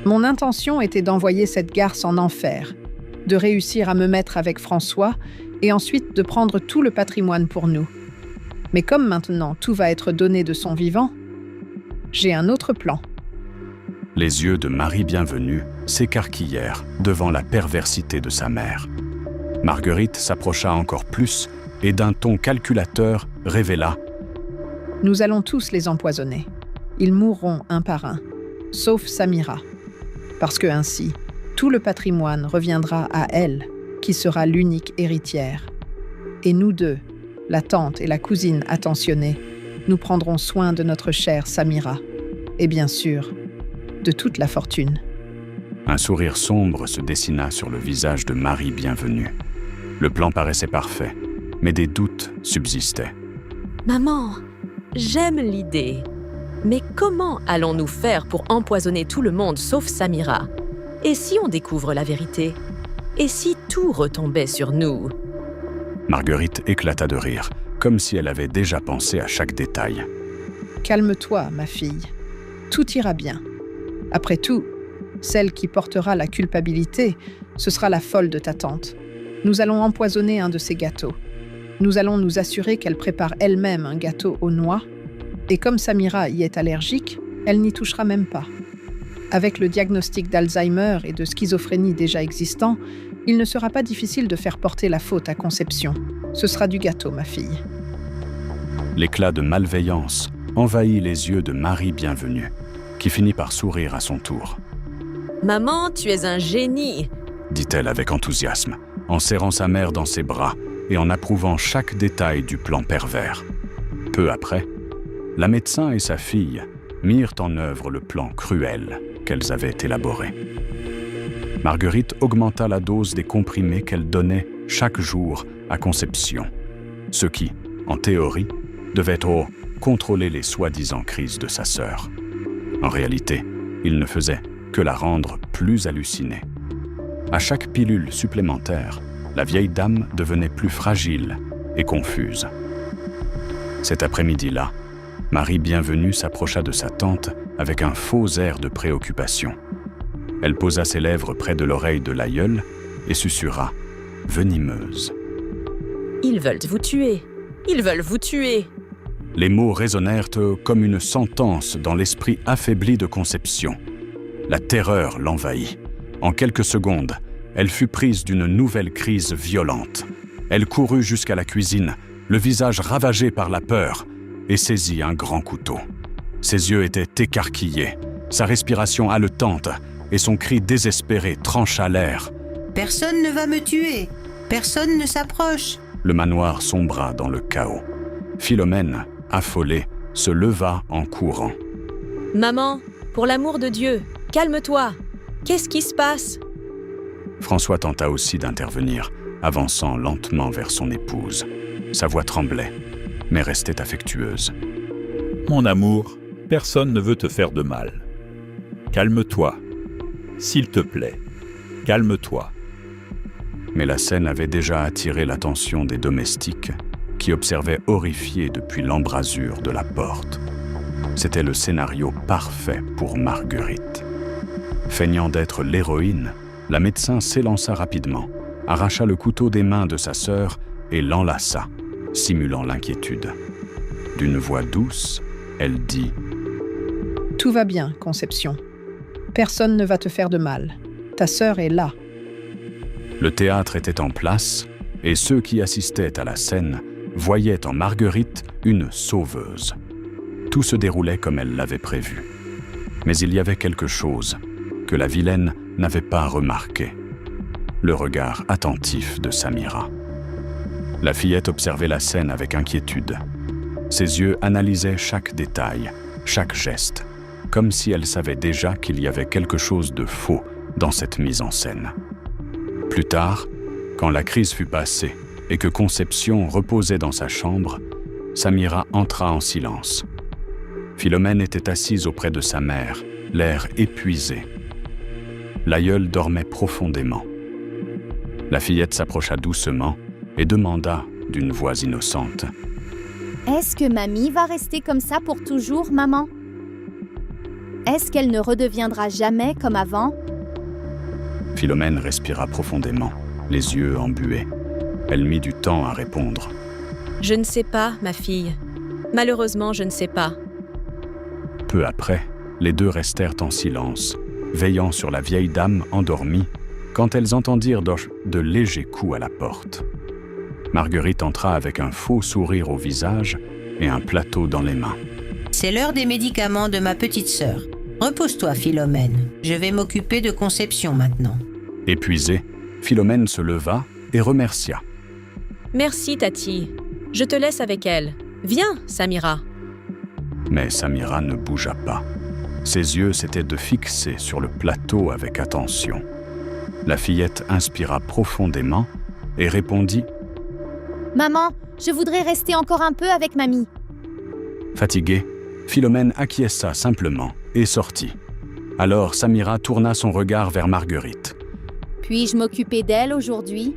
Mon intention était d'envoyer cette garce en enfer, de réussir à me mettre avec François et ensuite de prendre tout le patrimoine pour nous. Mais comme maintenant tout va être donné de son vivant, j'ai un autre plan. Les yeux de Marie Bienvenue s'écarquillèrent devant la perversité de sa mère. Marguerite s'approcha encore plus et d'un ton calculateur révéla: Nous allons tous les empoisonner. Ils mourront un par un, sauf Samira. Parce que ainsi, tout le patrimoine reviendra à elle, qui sera l'unique héritière. Et nous deux, la tante et la cousine attentionnées, nous prendrons soin de notre chère Samira. Et bien sûr, de toute la fortune. Un sourire sombre se dessina sur le visage de Marie Bienvenue. Le plan paraissait parfait, mais des doutes subsistaient. Maman, j'aime l'idée. Mais comment allons-nous faire pour empoisonner tout le monde sauf Samira? Et si on découvre la vérité? Et si tout retombait sur nous? Marguerite éclata de rire, comme si elle avait déjà pensé à chaque détail. Calme-toi, ma fille. Tout ira bien. Après tout, celle qui portera la culpabilité, ce sera la folle de ta tante. Nous allons empoisonner un de ses gâteaux. Nous allons nous assurer qu'elle prépare elle-même un gâteau aux noix. Et comme Samira y est allergique, elle n'y touchera même pas. Avec le diagnostic d'Alzheimer et de schizophrénie déjà existant, il ne sera pas difficile de faire porter la faute à Conception. Ce sera du gâteau, ma fille. L'éclat de malveillance envahit les yeux de Marie Bienvenue, qui finit par sourire à son tour. « Maman, tu es un génie !» dit-elle avec enthousiasme, en serrant sa mère dans ses bras et en approuvant chaque détail du plan pervers. Peu après, la médecin et sa fille mirent en œuvre le plan cruel qu'elles avaient élaboré. Marguerite augmenta la dose des comprimés qu'elle donnait chaque jour à Conception, ce qui, en théorie, devait contrôler les soi-disant crises de sa sœur. En réalité, il ne faisait que la rendre plus hallucinée. À chaque pilule supplémentaire, la vieille dame devenait plus fragile et confuse. Cet après-midi-là, Marie Bienvenue s'approcha de sa tante avec un faux air de préoccupation. Elle posa ses lèvres près de l'oreille de l'aïeule et susurra, venimeuse. « Ils veulent vous tuer. Ils veulent vous tuer. » Les mots résonnèrent comme une sentence dans l'esprit affaibli de Conception. La terreur l'envahit. En quelques secondes, elle fut prise d'une nouvelle crise violente. Elle courut jusqu'à la cuisine, le visage ravagé par la peur, et saisit un grand couteau. Ses yeux étaient écarquillés, sa respiration haletante, et son cri désespéré trancha l'air. « Personne ne va me tuer. Personne ne s'approche. » Le manoir sombra dans le chaos. Philomène, affolée, se leva en courant. « Maman, pour l'amour de Dieu, calme-toi. Qu'est-ce qui se passe ?» François tenta aussi d'intervenir, avançant lentement vers son épouse. Sa voix tremblait, mais restait affectueuse. « Mon amour, personne ne veut te faire de mal. Calme-toi. S'il te plaît, calme-toi. » Mais la scène avait déjà attiré l'attention des domestiques qui observaient horrifiés depuis l'embrasure de la porte. C'était le scénario parfait pour Marguerite. Feignant d'être l'héroïne, la médecin s'élança rapidement, arracha le couteau des mains de sa sœur et l'enlaça, simulant l'inquiétude. D'une voix douce, elle dit « Tout va bien, Conception. Personne ne va te faire de mal. Ta sœur est là. » Le théâtre était en place, et ceux qui assistaient à la scène voyaient en Marguerite une sauveuse. Tout se déroulait comme elle l'avait prévu. Mais il y avait quelque chose que la vilaine n'avait pas remarqué. Le regard attentif de Samira. La fillette observait la scène avec inquiétude. Ses yeux analysaient chaque détail, chaque geste, comme si elle savait déjà qu'il y avait quelque chose de faux dans cette mise en scène. Plus tard, quand la crise fut passée et que Conception reposait dans sa chambre, Samira entra en silence. Philomène était assise auprès de sa mère, l'air épuisé. L'aïeul dormait profondément. La fillette s'approcha doucement et demanda d'une voix innocente. « Est-ce que mamie va rester comme ça pour toujours, maman? Est-ce qu'elle ne redeviendra jamais comme avant ?» Philomène respira profondément, les yeux embués. Elle mit du temps à répondre. « Je ne sais pas, ma fille. Malheureusement, je ne sais pas. » Peu après, les deux restèrent en silence, veillant sur la vieille dame endormie, quand elles entendirent de légers coups à la porte. Marguerite entra avec un faux sourire au visage et un plateau dans les mains. « C'est l'heure des médicaments de ma petite sœur. Repose-toi, Philomène. Je vais m'occuper de Conception maintenant. » Épuisée, Philomène se leva et remercia. « Merci, Tati. Je te laisse avec elle. Viens, Samira. » Mais Samira ne bougea pas. Ses yeux s'étaient de fixer sur le plateau avec attention. La fillette inspira profondément et répondit « Maman, je voudrais rester encore un peu avec mamie. » Fatiguée, Philomène acquiesça simplement et sortit. Alors Samira tourna son regard vers Marguerite. « Puis-je m'occuper d'elle aujourd'hui?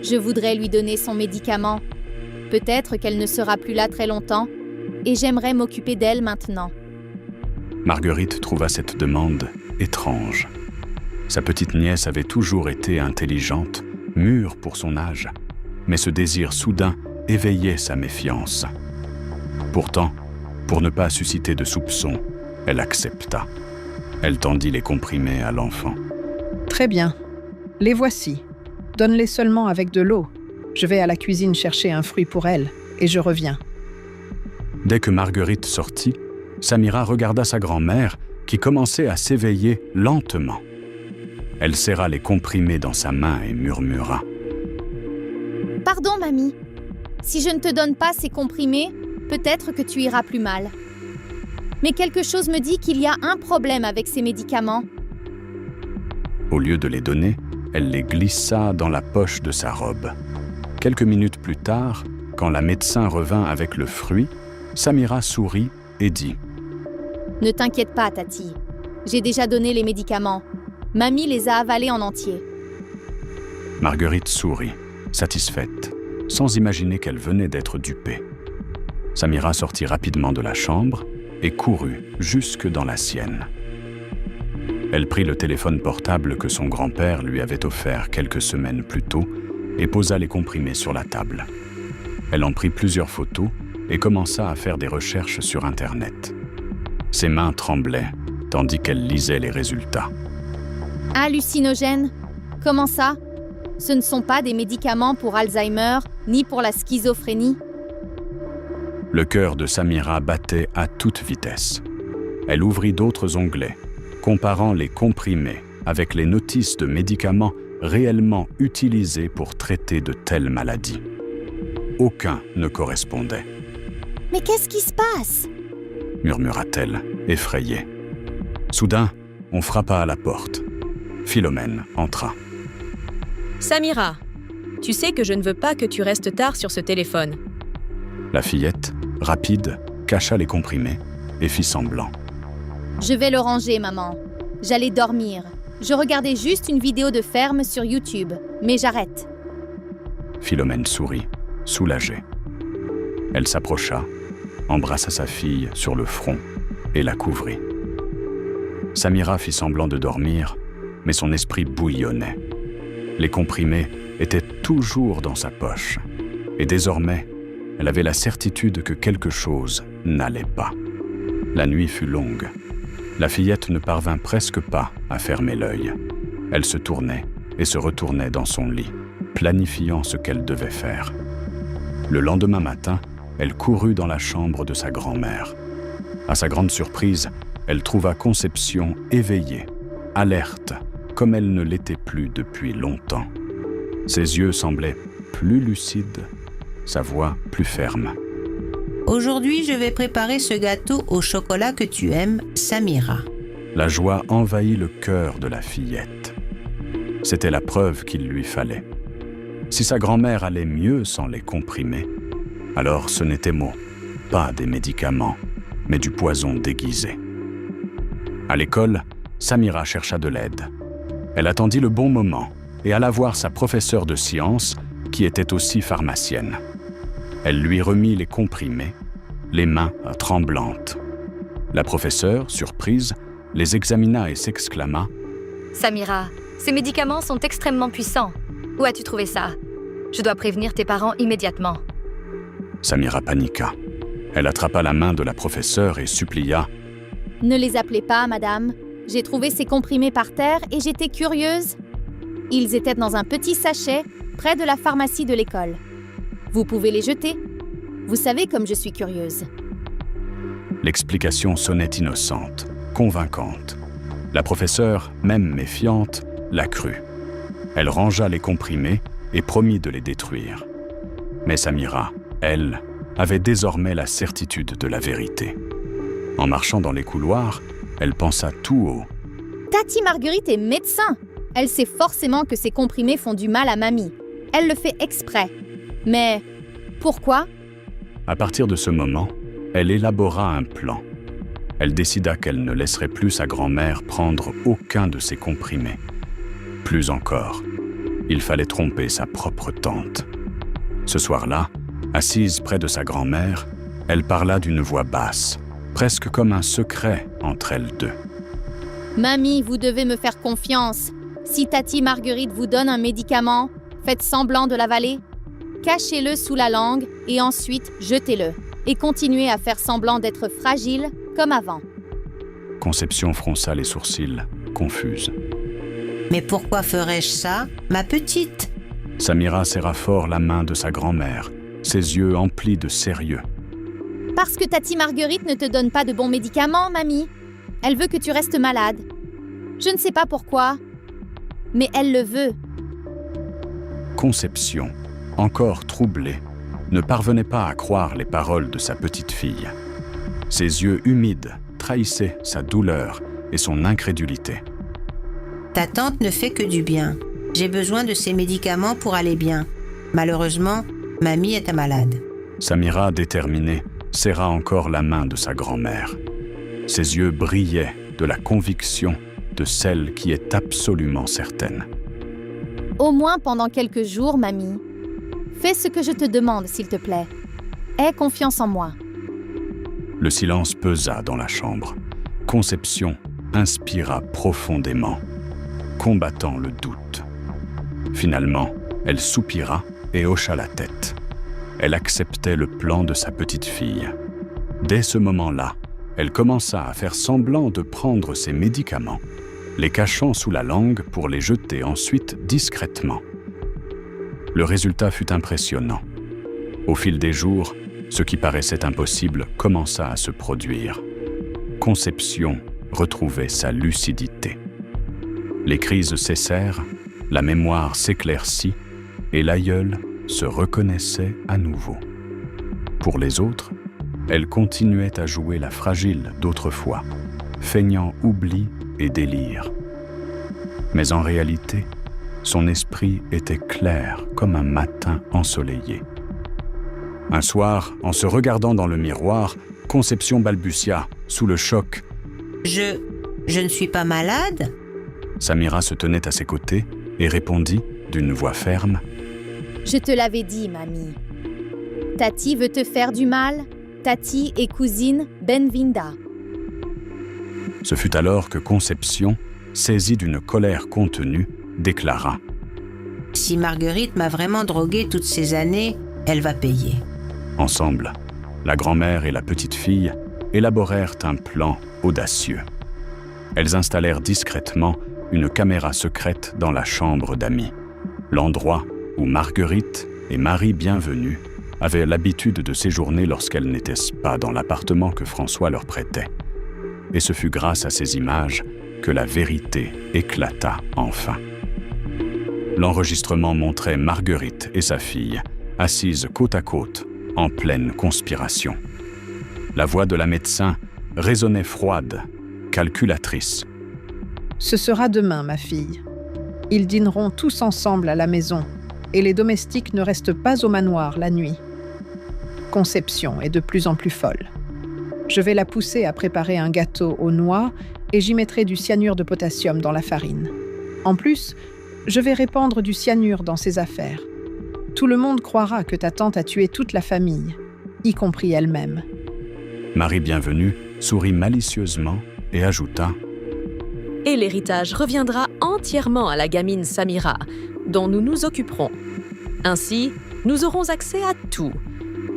Je voudrais lui donner son médicament. Peut-être qu'elle ne sera plus là très longtemps, et j'aimerais m'occuper d'elle maintenant. » Marguerite trouva cette demande étrange. Sa petite nièce avait toujours été intelligente, mûre pour son âge, mais ce désir soudain éveillait sa méfiance. Pourtant, pour ne pas susciter de soupçons, elle accepta. Elle tendit les comprimés à l'enfant. « Très bien. Les voici. Donne-les seulement avec de l'eau. Je vais à la cuisine chercher un fruit pour elle, et je reviens. » Dès que Marguerite sortit, Samira regarda sa grand-mère qui commençait à s'éveiller lentement. Elle serra les comprimés dans sa main et murmura. « Pardon, mamie. Si je ne te donne pas ces comprimés, peut-être que tu iras plus mal. Mais quelque chose me dit qu'il y a un problème avec ces médicaments. » Au lieu de les donner, elle les glissa dans la poche de sa robe. Quelques minutes plus tard, quand la médecin revint avec le fruit, Samira sourit et dit « Ne t'inquiète pas, Tati. J'ai déjà donné les médicaments. Mamie les a avalés en entier. » Marguerite sourit, satisfaite, sans imaginer qu'elle venait d'être dupée. Samira sortit rapidement de la chambre et courut jusque dans la sienne. Elle prit le téléphone portable que son grand-père lui avait offert quelques semaines plus tôt et posa les comprimés sur la table. Elle en prit plusieurs photos et commença à faire des recherches sur Internet. Ses mains tremblaient, tandis qu'elle lisait les résultats. Hallucinogènes? Comment ça? Ce ne sont pas des médicaments pour Alzheimer, ni pour la schizophrénie. Le cœur de Samira battait à toute vitesse. Elle ouvrit d'autres onglets, comparant les comprimés avec les notices de médicaments réellement utilisés pour traiter de telles maladies. Aucun ne correspondait, Mais qu'est-ce qui se passe? murmura-t-elle, effrayée. Soudain, on frappa à la porte. Philomène entra. Samira, tu sais que je ne veux pas que tu restes tard sur ce téléphone. La fillette, rapide, cacha les comprimés et fit semblant. Je vais le ranger, maman. J'allais dormir. Je regardais juste une vidéo de ferme sur YouTube, mais j'arrête. Philomène sourit, soulagée. Elle s'approcha, embrassa sa fille sur le front et la couvrit. Samira fit semblant de dormir, mais son esprit bouillonnait. Les comprimés étaient toujours dans sa poche, et désormais, elle avait la certitude que quelque chose n'allait pas. La nuit fut longue. La fillette ne parvint presque pas à fermer l'œil. Elle se tournait et se retournait dans son lit, planifiant ce qu'elle devait faire. Le lendemain matin, elle courut dans la chambre de sa grand-mère. À sa grande surprise, elle trouva Conception éveillée, alerte, comme elle ne l'était plus depuis longtemps. Ses yeux semblaient plus lucides, sa voix plus ferme. Aujourd'hui, je vais préparer ce gâteau au chocolat que tu aimes, Samira. La joie envahit le cœur de la fillette. C'était la preuve qu'il lui fallait. Si sa grand-mère allait mieux sans les comprimés, alors ce n'était mot, pas des médicaments, mais du poison déguisé. À l'école, Samira chercha de l'aide. Elle attendit le bon moment et alla voir sa professeure de sciences, qui était aussi pharmacienne. Elle lui remit les comprimés, les mains tremblantes. La professeure, surprise, les examina et s'exclama « Samira, ces médicaments sont extrêmement puissants. Où as-tu trouvé ça? Je dois prévenir tes parents immédiatement. » Samira paniqua. Elle attrapa la main de la professeure et supplia « Ne les appelez pas, madame. J'ai trouvé ces comprimés par terre et j'étais curieuse. Ils étaient dans un petit sachet près de la pharmacie de l'école. Vous pouvez les jeter. Vous savez comme je suis curieuse. » L'explication sonnait innocente, convaincante. La professeure, même méfiante, la crut. Elle rangea les comprimés et promit de les détruire. Mais Samira, elle, avait désormais la certitude de la vérité. En marchant dans les couloirs, elle pensa tout haut. « Tati Marguerite est médecin. Elle sait forcément que ces comprimés font du mal à mamie. Elle le fait exprès. Mais pourquoi? » À partir de ce moment, elle élabora un plan. Elle décida qu'elle ne laisserait plus sa grand-mère prendre aucun de ses comprimés. Plus encore, il fallait tromper sa propre tante. Ce soir-là, assise près de sa grand-mère, elle parla d'une voix basse, presque comme un secret entre elles deux. « Mamie, vous devez me faire confiance. Si Tati Marguerite vous donne un médicament, faites semblant de l'avaler. Cachez-le sous la langue et ensuite jetez-le. Et continuez à faire semblant d'être fragile comme avant. » Conception fronça les sourcils, confuse. « Mais pourquoi ferais-je ça, ma petite ?» Samira serra fort la main de sa grand-mère, ses yeux emplis de sérieux. « Parce que Tati Marguerite ne te donne pas de bons médicaments, mamie. Elle veut que tu restes malade. Je ne sais pas pourquoi, mais elle le veut. » Conception, encore troublée, ne parvenait pas à croire les paroles de sa petite fille. Ses yeux humides trahissaient sa douleur et son incrédulité. « Ta tante ne fait que du bien. J'ai besoin de ces médicaments pour aller bien. Malheureusement, mamie est malade. » Samira, déterminée, serra encore la main de sa grand-mère. Ses yeux brillaient de la conviction de celle qui est absolument certaine. « Au moins pendant quelques jours, mamie. Fais ce que je te demande, s'il te plaît. Aie confiance en moi. » Le silence pesa dans la chambre. Conception inspira profondément, combattant le doute. Finalement, elle soupira et hocha la tête. Elle acceptait le plan de sa petite-fille. Dès ce moment-là, elle commença à faire semblant de prendre ses médicaments, les cachant sous la langue pour les jeter ensuite discrètement. Le résultat fut impressionnant. Au fil des jours, ce qui paraissait impossible commença à se produire. Conception retrouvait sa lucidité. Les crises cessèrent, la mémoire s'éclaircit et l'aïeule se reconnaissait à nouveau. Pour les autres, elle continuait à jouer la fragile d'autrefois, feignant oubli et délire. Mais en réalité, son esprit était clair comme un matin ensoleillé. Un soir, en se regardant dans le miroir, Conception balbutia, sous le choc. « Je ne suis pas malade ?» Samira se tenait à ses côtés et répondit d'une voix ferme. « Je te l'avais dit, mamie. Tati veut te faire du mal. Tati est cousine Benvinda. » Ce fut alors que Conception, saisie d'une colère contenue, déclara. « Si Marguerite m'a vraiment droguée toutes ces années, elle va payer. » Ensemble, la grand-mère et la petite-fille élaborèrent un plan audacieux. Elles installèrent discrètement une caméra secrète dans la chambre d'amis, l'endroit où Marguerite et Marie Bienvenue avaient l'habitude de séjourner lorsqu'elles n'étaient pas dans l'appartement que François leur prêtait. Et ce fut grâce à ces images que la vérité éclata enfin. L'enregistrement montrait Marguerite et sa fille, assises côte à côte, en pleine conspiration. La voix de la médecin résonnait froide, calculatrice. « Ce sera demain, ma fille. Ils dîneront tous ensemble à la maison, et les domestiques ne restent pas au manoir la nuit. Conception est de plus en plus folle. Je vais la pousser à préparer un gâteau aux noix et j'y mettrai du cyanure de potassium dans la farine. En plus, je vais répandre du cyanure dans ses affaires. Tout le monde croira que ta tante a tué toute la famille, y compris elle-même. » Marie Bienvenue sourit malicieusement et ajouta « Et l'héritage reviendra entièrement à la gamine Samira, dont nous nous occuperons. Ainsi, nous aurons accès à tout.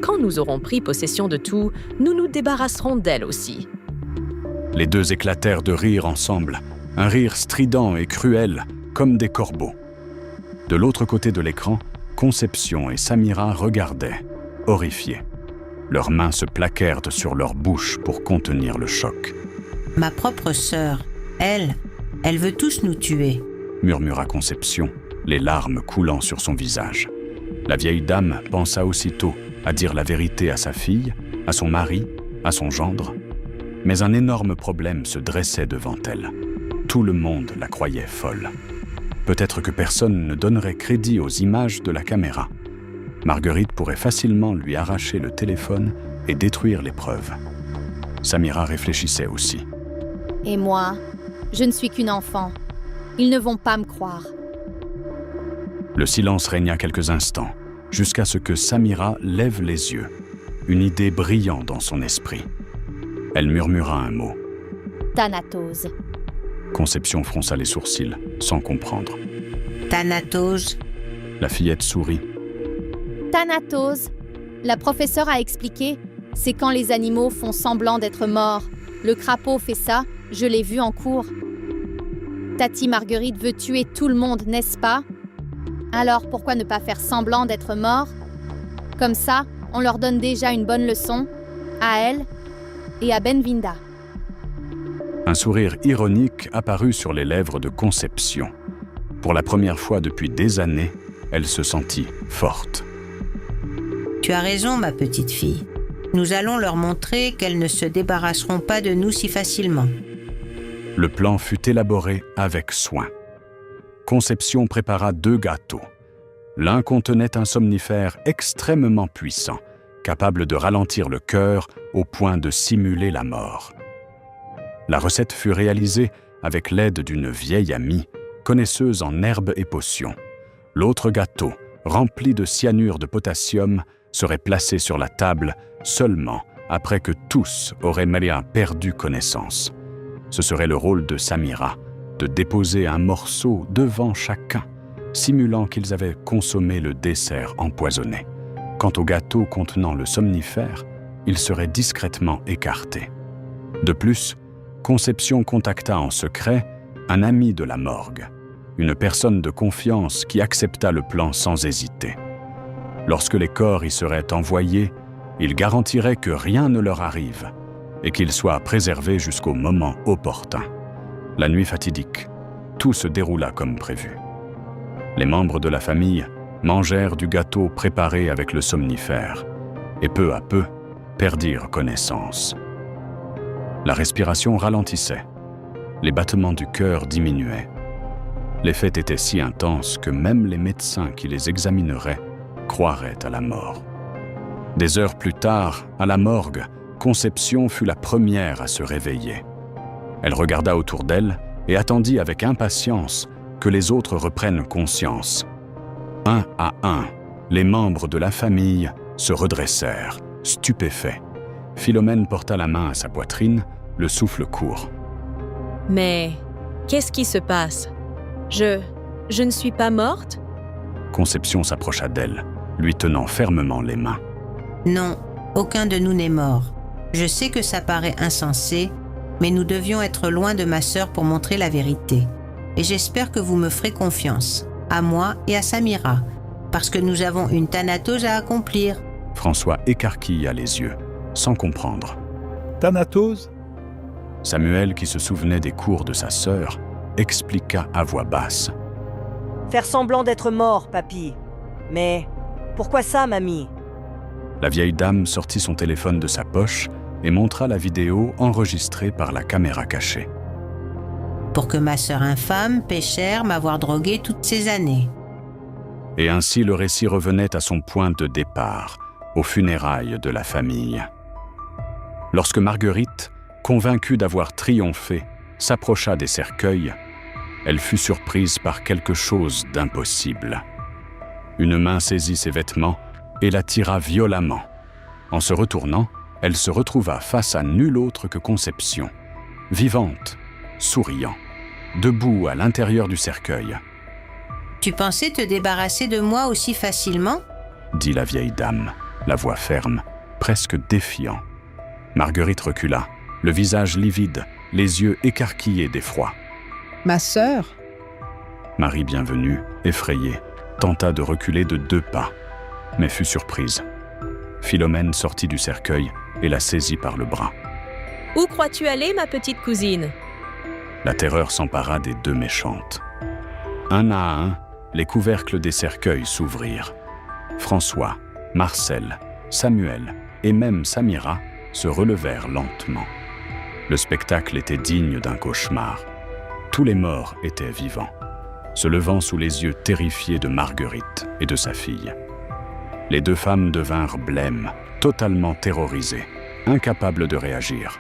Quand nous aurons pris possession de tout, nous nous débarrasserons d'elle aussi. » Les deux éclatèrent de rire ensemble, un rire strident et cruel, comme des corbeaux. De l'autre côté de l'écran, Conception et Samira regardaient, horrifiés. Leurs mains se plaquèrent sur leur bouche pour contenir le choc. « Ma propre sœur, elle veut tous nous tuer. » murmura Conception, les larmes coulant sur son visage. La vieille dame pensa aussitôt à dire la vérité à sa fille, à son mari, à son gendre. Mais un énorme problème se dressait devant elle. Tout le monde la croyait folle. Peut-être que personne ne donnerait crédit aux images de la caméra. Marguerite pourrait facilement lui arracher le téléphone et détruire les preuves. Samira réfléchissait aussi. « Et moi, je ne suis qu'une enfant. Ils ne vont pas me croire. » Le silence régna quelques instants, jusqu'à ce que Samira lève les yeux, une idée brillant dans son esprit. Elle murmura un mot. « Thanatose. » Conception fronça les sourcils, sans comprendre. « Thanatose ?» La fillette sourit. « Thanatose. La professeure a expliqué, c'est quand les animaux font semblant d'être morts. Le crapaud fait ça, je l'ai vu en cours. Tati Marguerite veut tuer tout le monde, n'est-ce pas? Alors pourquoi ne pas faire semblant d'être mort? Comme ça, on leur donne déjà une bonne leçon, à elle et à Benvinda. » Un sourire ironique apparut sur les lèvres de Conception. Pour la première fois depuis des années, elle se sentit forte. « Tu as raison, ma petite fille. Nous allons leur montrer qu'elles ne se débarrasseront pas de nous si facilement. » Le plan fut élaboré avec soin. Conception prépara 2 gâteaux. L'un contenait un somnifère extrêmement puissant, capable de ralentir le cœur au point de simuler la mort. La recette fut réalisée avec l'aide d'une vieille amie, connaisseuse en herbes et potions. L'autre gâteau, rempli de cyanure de potassium, serait placé sur la table seulement après que tous auraient perdu connaissance. Ce serait le rôle de Samira, de déposer un morceau devant chacun, simulant qu'ils avaient consommé le dessert empoisonné. Quant au gâteau contenant le somnifère, il serait discrètement écarté. De plus, Conception contacta en secret un ami de la morgue, une personne de confiance qui accepta le plan sans hésiter. Lorsque les corps y seraient envoyés, il garantirait que rien ne leur arrive et qu'ils soient préservés jusqu'au moment opportun. La nuit fatidique, tout se déroula comme prévu. Les membres de la famille mangèrent du gâteau préparé avec le somnifère et peu à peu perdirent connaissance. La respiration ralentissait, les battements du cœur diminuaient. L'effet était si intense que même les médecins qui les examineraient croiraient à la mort. Des heures plus tard, à la morgue, Conception fut la première à se réveiller. Elle regarda autour d'elle et attendit avec impatience que les autres reprennent conscience. Un à un, les membres de la famille se redressèrent, stupéfaits. Philomène porta la main à sa poitrine, le souffle court. « Mais qu'est-ce qui se passe? Je ne suis pas morte ?» Conception s'approcha d'elle, lui tenant fermement les mains. « Non, aucun de nous n'est mort. Je sais que ça paraît insensé, mais nous devions être loin de ma sœur pour montrer la vérité. Et j'espère que vous me ferez confiance, à moi et à Samira, parce que nous avons une thanatose à accomplir. » François écarquilla les yeux, sans comprendre. Thanatose? Samuel, qui se souvenait des cours de sa sœur, expliqua à voix basse. Faire semblant d'être mort, papy. Mais pourquoi ça, mamie? La vieille dame sortit son téléphone de sa poche et montra la vidéo enregistrée par la caméra cachée. Pour que ma sœur infâme paie cher m'avoir drogué toutes ces années. Et ainsi le récit revenait à son point de départ, aux funérailles de la famille. Lorsque Marguerite, convaincue d'avoir triomphé, s'approcha des cercueils, elle fut surprise par quelque chose d'impossible. Une main saisit ses vêtements et la tira violemment. En se retournant, elle se retrouva face à nul autre que Conception, vivante, souriant, debout à l'intérieur du cercueil. « Tu pensais te débarrasser de moi aussi facilement ?» dit la vieille dame, la voix ferme, presque défiant. Marguerite recula, le visage livide, les yeux écarquillés d'effroi. « Ma sœur ?» Marie Bienvenue, effrayée, tenta de reculer de 2 pas, mais fut surprise. Philomène sortit du cercueil et la saisit par le bras. « Où crois-tu aller, ma petite cousine ?» La terreur s'empara des 2 méchantes. Un à un, les couvercles des cercueils s'ouvrirent. François, Marcel, Samuel et même Samira se relevèrent lentement. Le spectacle était digne d'un cauchemar. Tous les morts étaient vivants, se levant sous les yeux terrifiés de Marguerite et de sa fille. Les 2 femmes devinrent blêmes, totalement terrorisées, incapables de réagir.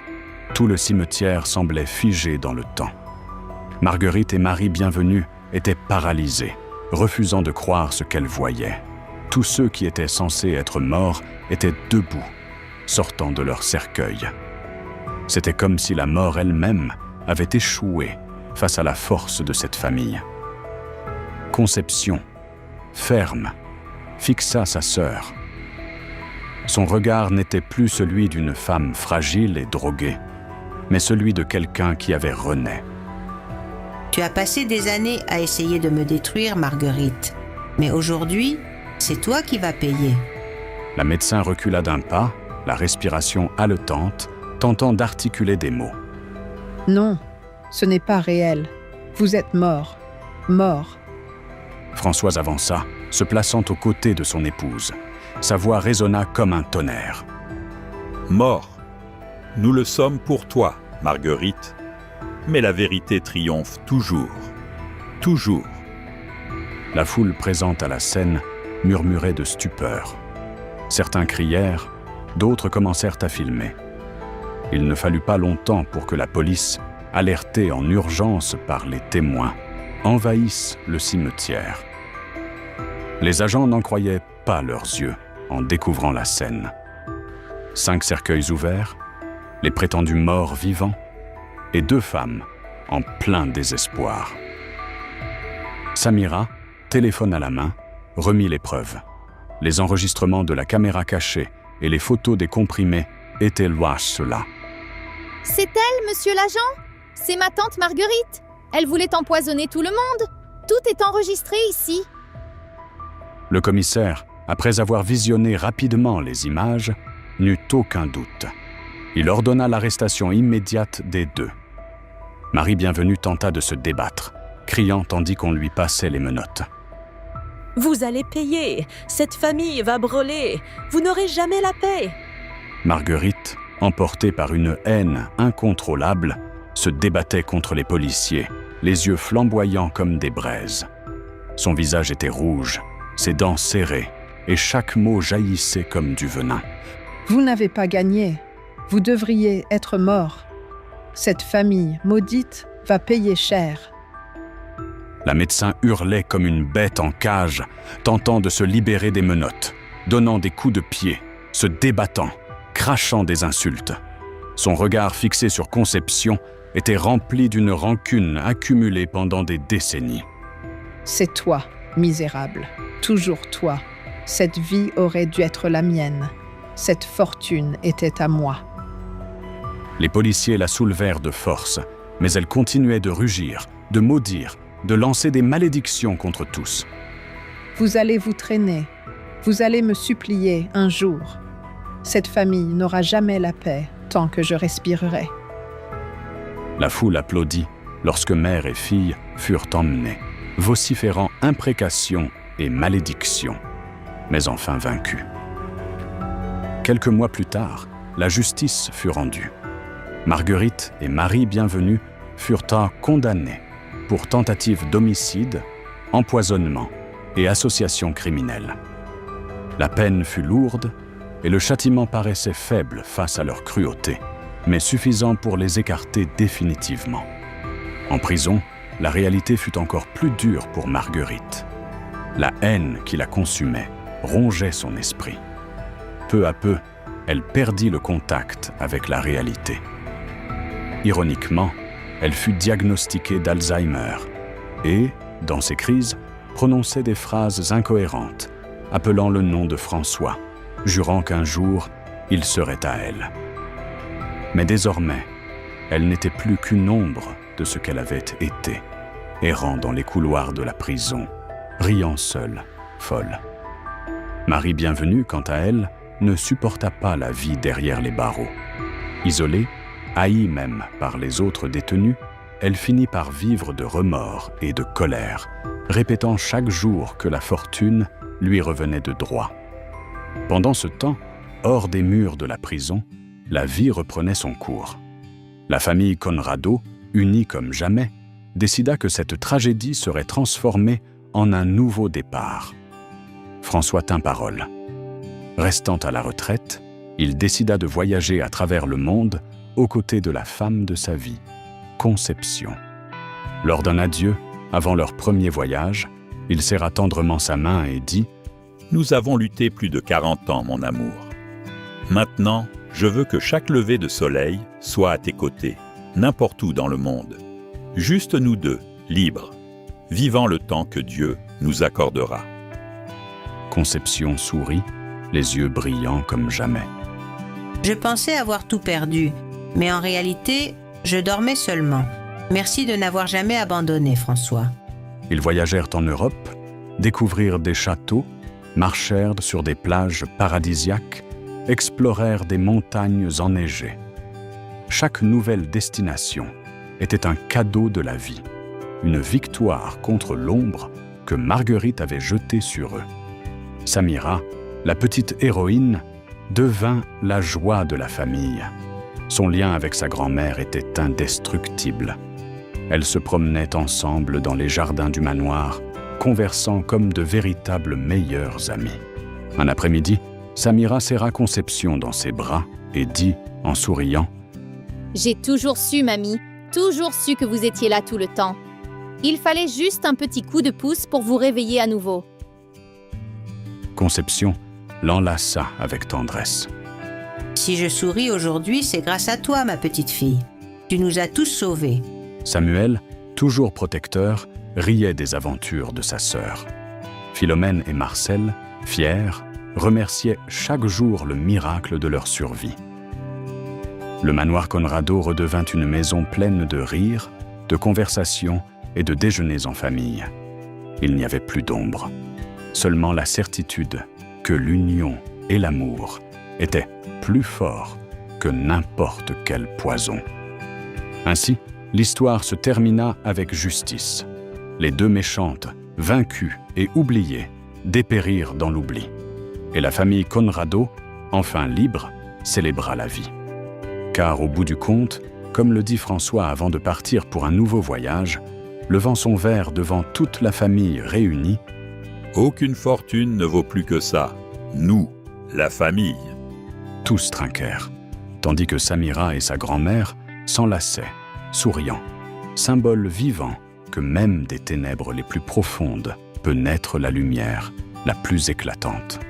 Tout le cimetière semblait figé dans le temps. Marguerite et Marie Bienvenue étaient paralysées, refusant de croire ce qu'elles voyaient. Tous ceux qui étaient censés être morts étaient debout, sortant de leur cercueil. C'était comme si la mort elle-même avait échoué face à la force de cette famille. Conception, ferme, fixa sa sœur. Son regard n'était plus celui d'une femme fragile et droguée, mais celui de quelqu'un qui avait rené. Tu as passé des années à essayer de me détruire, Marguerite. Mais aujourd'hui, c'est toi qui vas payer. La médecin recula d'un pas, la respiration haletante, tentant d'articuler des mots. Non, ce n'est pas réel. Vous êtes mort. Mort. Françoise avança, se plaçant aux côtés de son épouse. Sa voix résonna comme un tonnerre. Mort. Nous le sommes pour toi, Marguerite. Mais la vérité triomphe toujours. Toujours. La foule présente à la scène murmurait de stupeur. Certains crièrent, d'autres commencèrent à filmer. Il ne fallut pas longtemps pour que la police, alertée en urgence par les témoins, envahisse le cimetière. Les agents n'en croyaient pas leurs yeux en découvrant la scène. 5 cercueils ouverts, les prétendus morts vivants, et 2 femmes en plein désespoir. Samira, téléphone à la main, remit les preuves. Les enregistrements de la caméra cachée et les photos des comprimés étaient cela. C'est elle, monsieur l'agent? C'est ma tante Marguerite. Elle voulait empoisonner tout le monde. Tout est enregistré ici. Le commissaire, après avoir visionné rapidement les images, n'eut aucun doute. Il ordonna l'arrestation immédiate des deux. Marie Bienvenue tenta de se débattre, criant tandis qu'on lui passait les menottes. « Vous allez payer. Cette famille va brûler. Vous n'aurez jamais la paix. » Marguerite, emportée par une haine incontrôlable, se débattait contre les policiers, les yeux flamboyants comme des braises. Son visage était rouge, ses dents serrées, et chaque mot jaillissait comme du venin. « Vous n'avez pas gagné. Vous devriez être mort. Cette famille maudite va payer cher. » La médecin hurlait comme une bête en cage, tentant de se libérer des menottes, donnant des coups de pied, se débattant, crachant des insultes. Son regard fixé sur Conception était rempli d'une rancune accumulée pendant des décennies. « C'est toi, misérable. Toujours toi. Cette vie aurait dû être la mienne. Cette fortune était à moi. » Les policiers la soulevèrent de force, mais elle continuait de rugir, de maudire, de lancer des malédictions contre tous. « Vous allez vous traîner. Vous allez me supplier un jour. Cette famille n'aura jamais la paix tant que je respirerai. » La foule applaudit lorsque mère et fille furent emmenées, vociférant imprécations et malédictions, mais enfin vaincus. Quelques mois plus tard, la justice fut rendue. Marguerite et Marie Bienvenue furent condamnées pour tentative d'homicide, empoisonnement et association criminelle. La peine fut lourde et le châtiment paraissait faible face à leur cruauté, mais suffisant pour les écarter définitivement. En prison, la réalité fut encore plus dure pour Marguerite. La haine qui la consumait rongeait son esprit. Peu à peu, elle perdit le contact avec la réalité. Ironiquement, elle fut diagnostiquée d'Alzheimer et, dans ses crises, prononçait des phrases incohérentes, appelant le nom de François, jurant qu'un jour, il serait à elle. Mais désormais, elle n'était plus qu'une ombre de ce qu'elle avait été, errant dans les couloirs de la prison, riant seule, folle. Marie Bienvenue, quant à elle, ne supporta pas la vie derrière les barreaux. Isolée, haïe même par les autres détenus, elle finit par vivre de remords et de colère, répétant chaque jour que la fortune lui revenait de droit. Pendant ce temps, hors des murs de la prison, la vie reprenait son cours. La famille Conrado, unie comme jamais, décida que cette tragédie serait transformée en un nouveau départ. François tint parole. Restant à la retraite, il décida de voyager à travers le monde aux côtés de la femme de sa vie, Conception. Lors d'un adieu, avant leur premier voyage, il serra tendrement sa main et dit « Nous avons lutté plus de 40 ans, mon amour. Maintenant, je veux que chaque lever de soleil soit à tes côtés, n'importe où dans le monde. Juste nous deux, libres, vivant le temps que Dieu nous accordera. » Conception sourit, les yeux brillants comme jamais. Je pensais avoir tout perdu, mais en réalité, je dormais seulement. Merci de n'avoir jamais abandonné, François. Ils voyagèrent en Europe, découvrirent des châteaux, marchèrent sur des plages paradisiaques, explorèrent des montagnes enneigées. Chaque nouvelle destination était un cadeau de la vie, une victoire contre l'ombre que Marguerite avait jetée sur eux. Samira, la petite héroïne, devint la joie de la famille. Son lien avec sa grand-mère était indestructible. Elles se promenaient ensemble dans les jardins du manoir, conversant comme de véritables meilleurs amis. Un après-midi, Samira serra Conception dans ses bras et dit, en souriant, « J'ai toujours su, mamie, toujours su que vous étiez là tout le temps. Il fallait juste un petit coup de pouce pour vous réveiller à nouveau. » Conception l'enlaça avec tendresse. « Si je souris aujourd'hui, c'est grâce à toi, ma petite fille. Tu nous as tous sauvés. » Samuel, toujours protecteur, riait des aventures de sa sœur. Philomène et Marcel, fiers, remerciaient chaque jour le miracle de leur survie. Le manoir Conrado redevint une maison pleine de rires, de conversations et de déjeuners en famille. Il n'y avait plus d'ombre, seulement la certitude que l'union et l'amour étaient plus forts que n'importe quel poison. Ainsi, l'histoire se termina avec justice. Les deux méchantes, vaincues et oubliées, dépérirent dans l'oubli. Et la famille Conrado, enfin libre, célébra la vie. Car au bout du compte, comme le dit François avant de partir pour un nouveau voyage, levant son verre devant toute la famille réunie, « Aucune fortune ne vaut plus que ça. Nous, la famille. » Tous trinquèrent, tandis que Samira et sa grand-mère s'enlaçaient, souriant, symbole vivant que même des ténèbres les plus profondes peut naître la lumière la plus éclatante.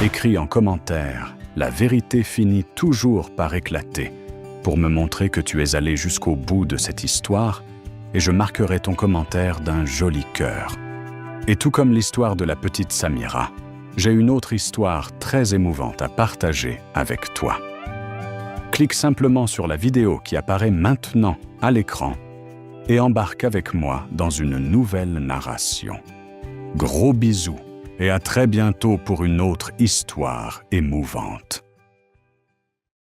Écrit en commentaire, la vérité finit toujours par éclater pour me montrer que tu es allé jusqu'au bout de cette histoire et je marquerai ton commentaire d'un joli cœur. Et tout comme l'histoire de la petite Samira, j'ai une autre histoire très émouvante à partager avec toi. Clique simplement sur la vidéo qui apparaît maintenant à l'écran et embarque avec moi dans une nouvelle narration. Gros bisous et à très bientôt pour une autre histoire émouvante.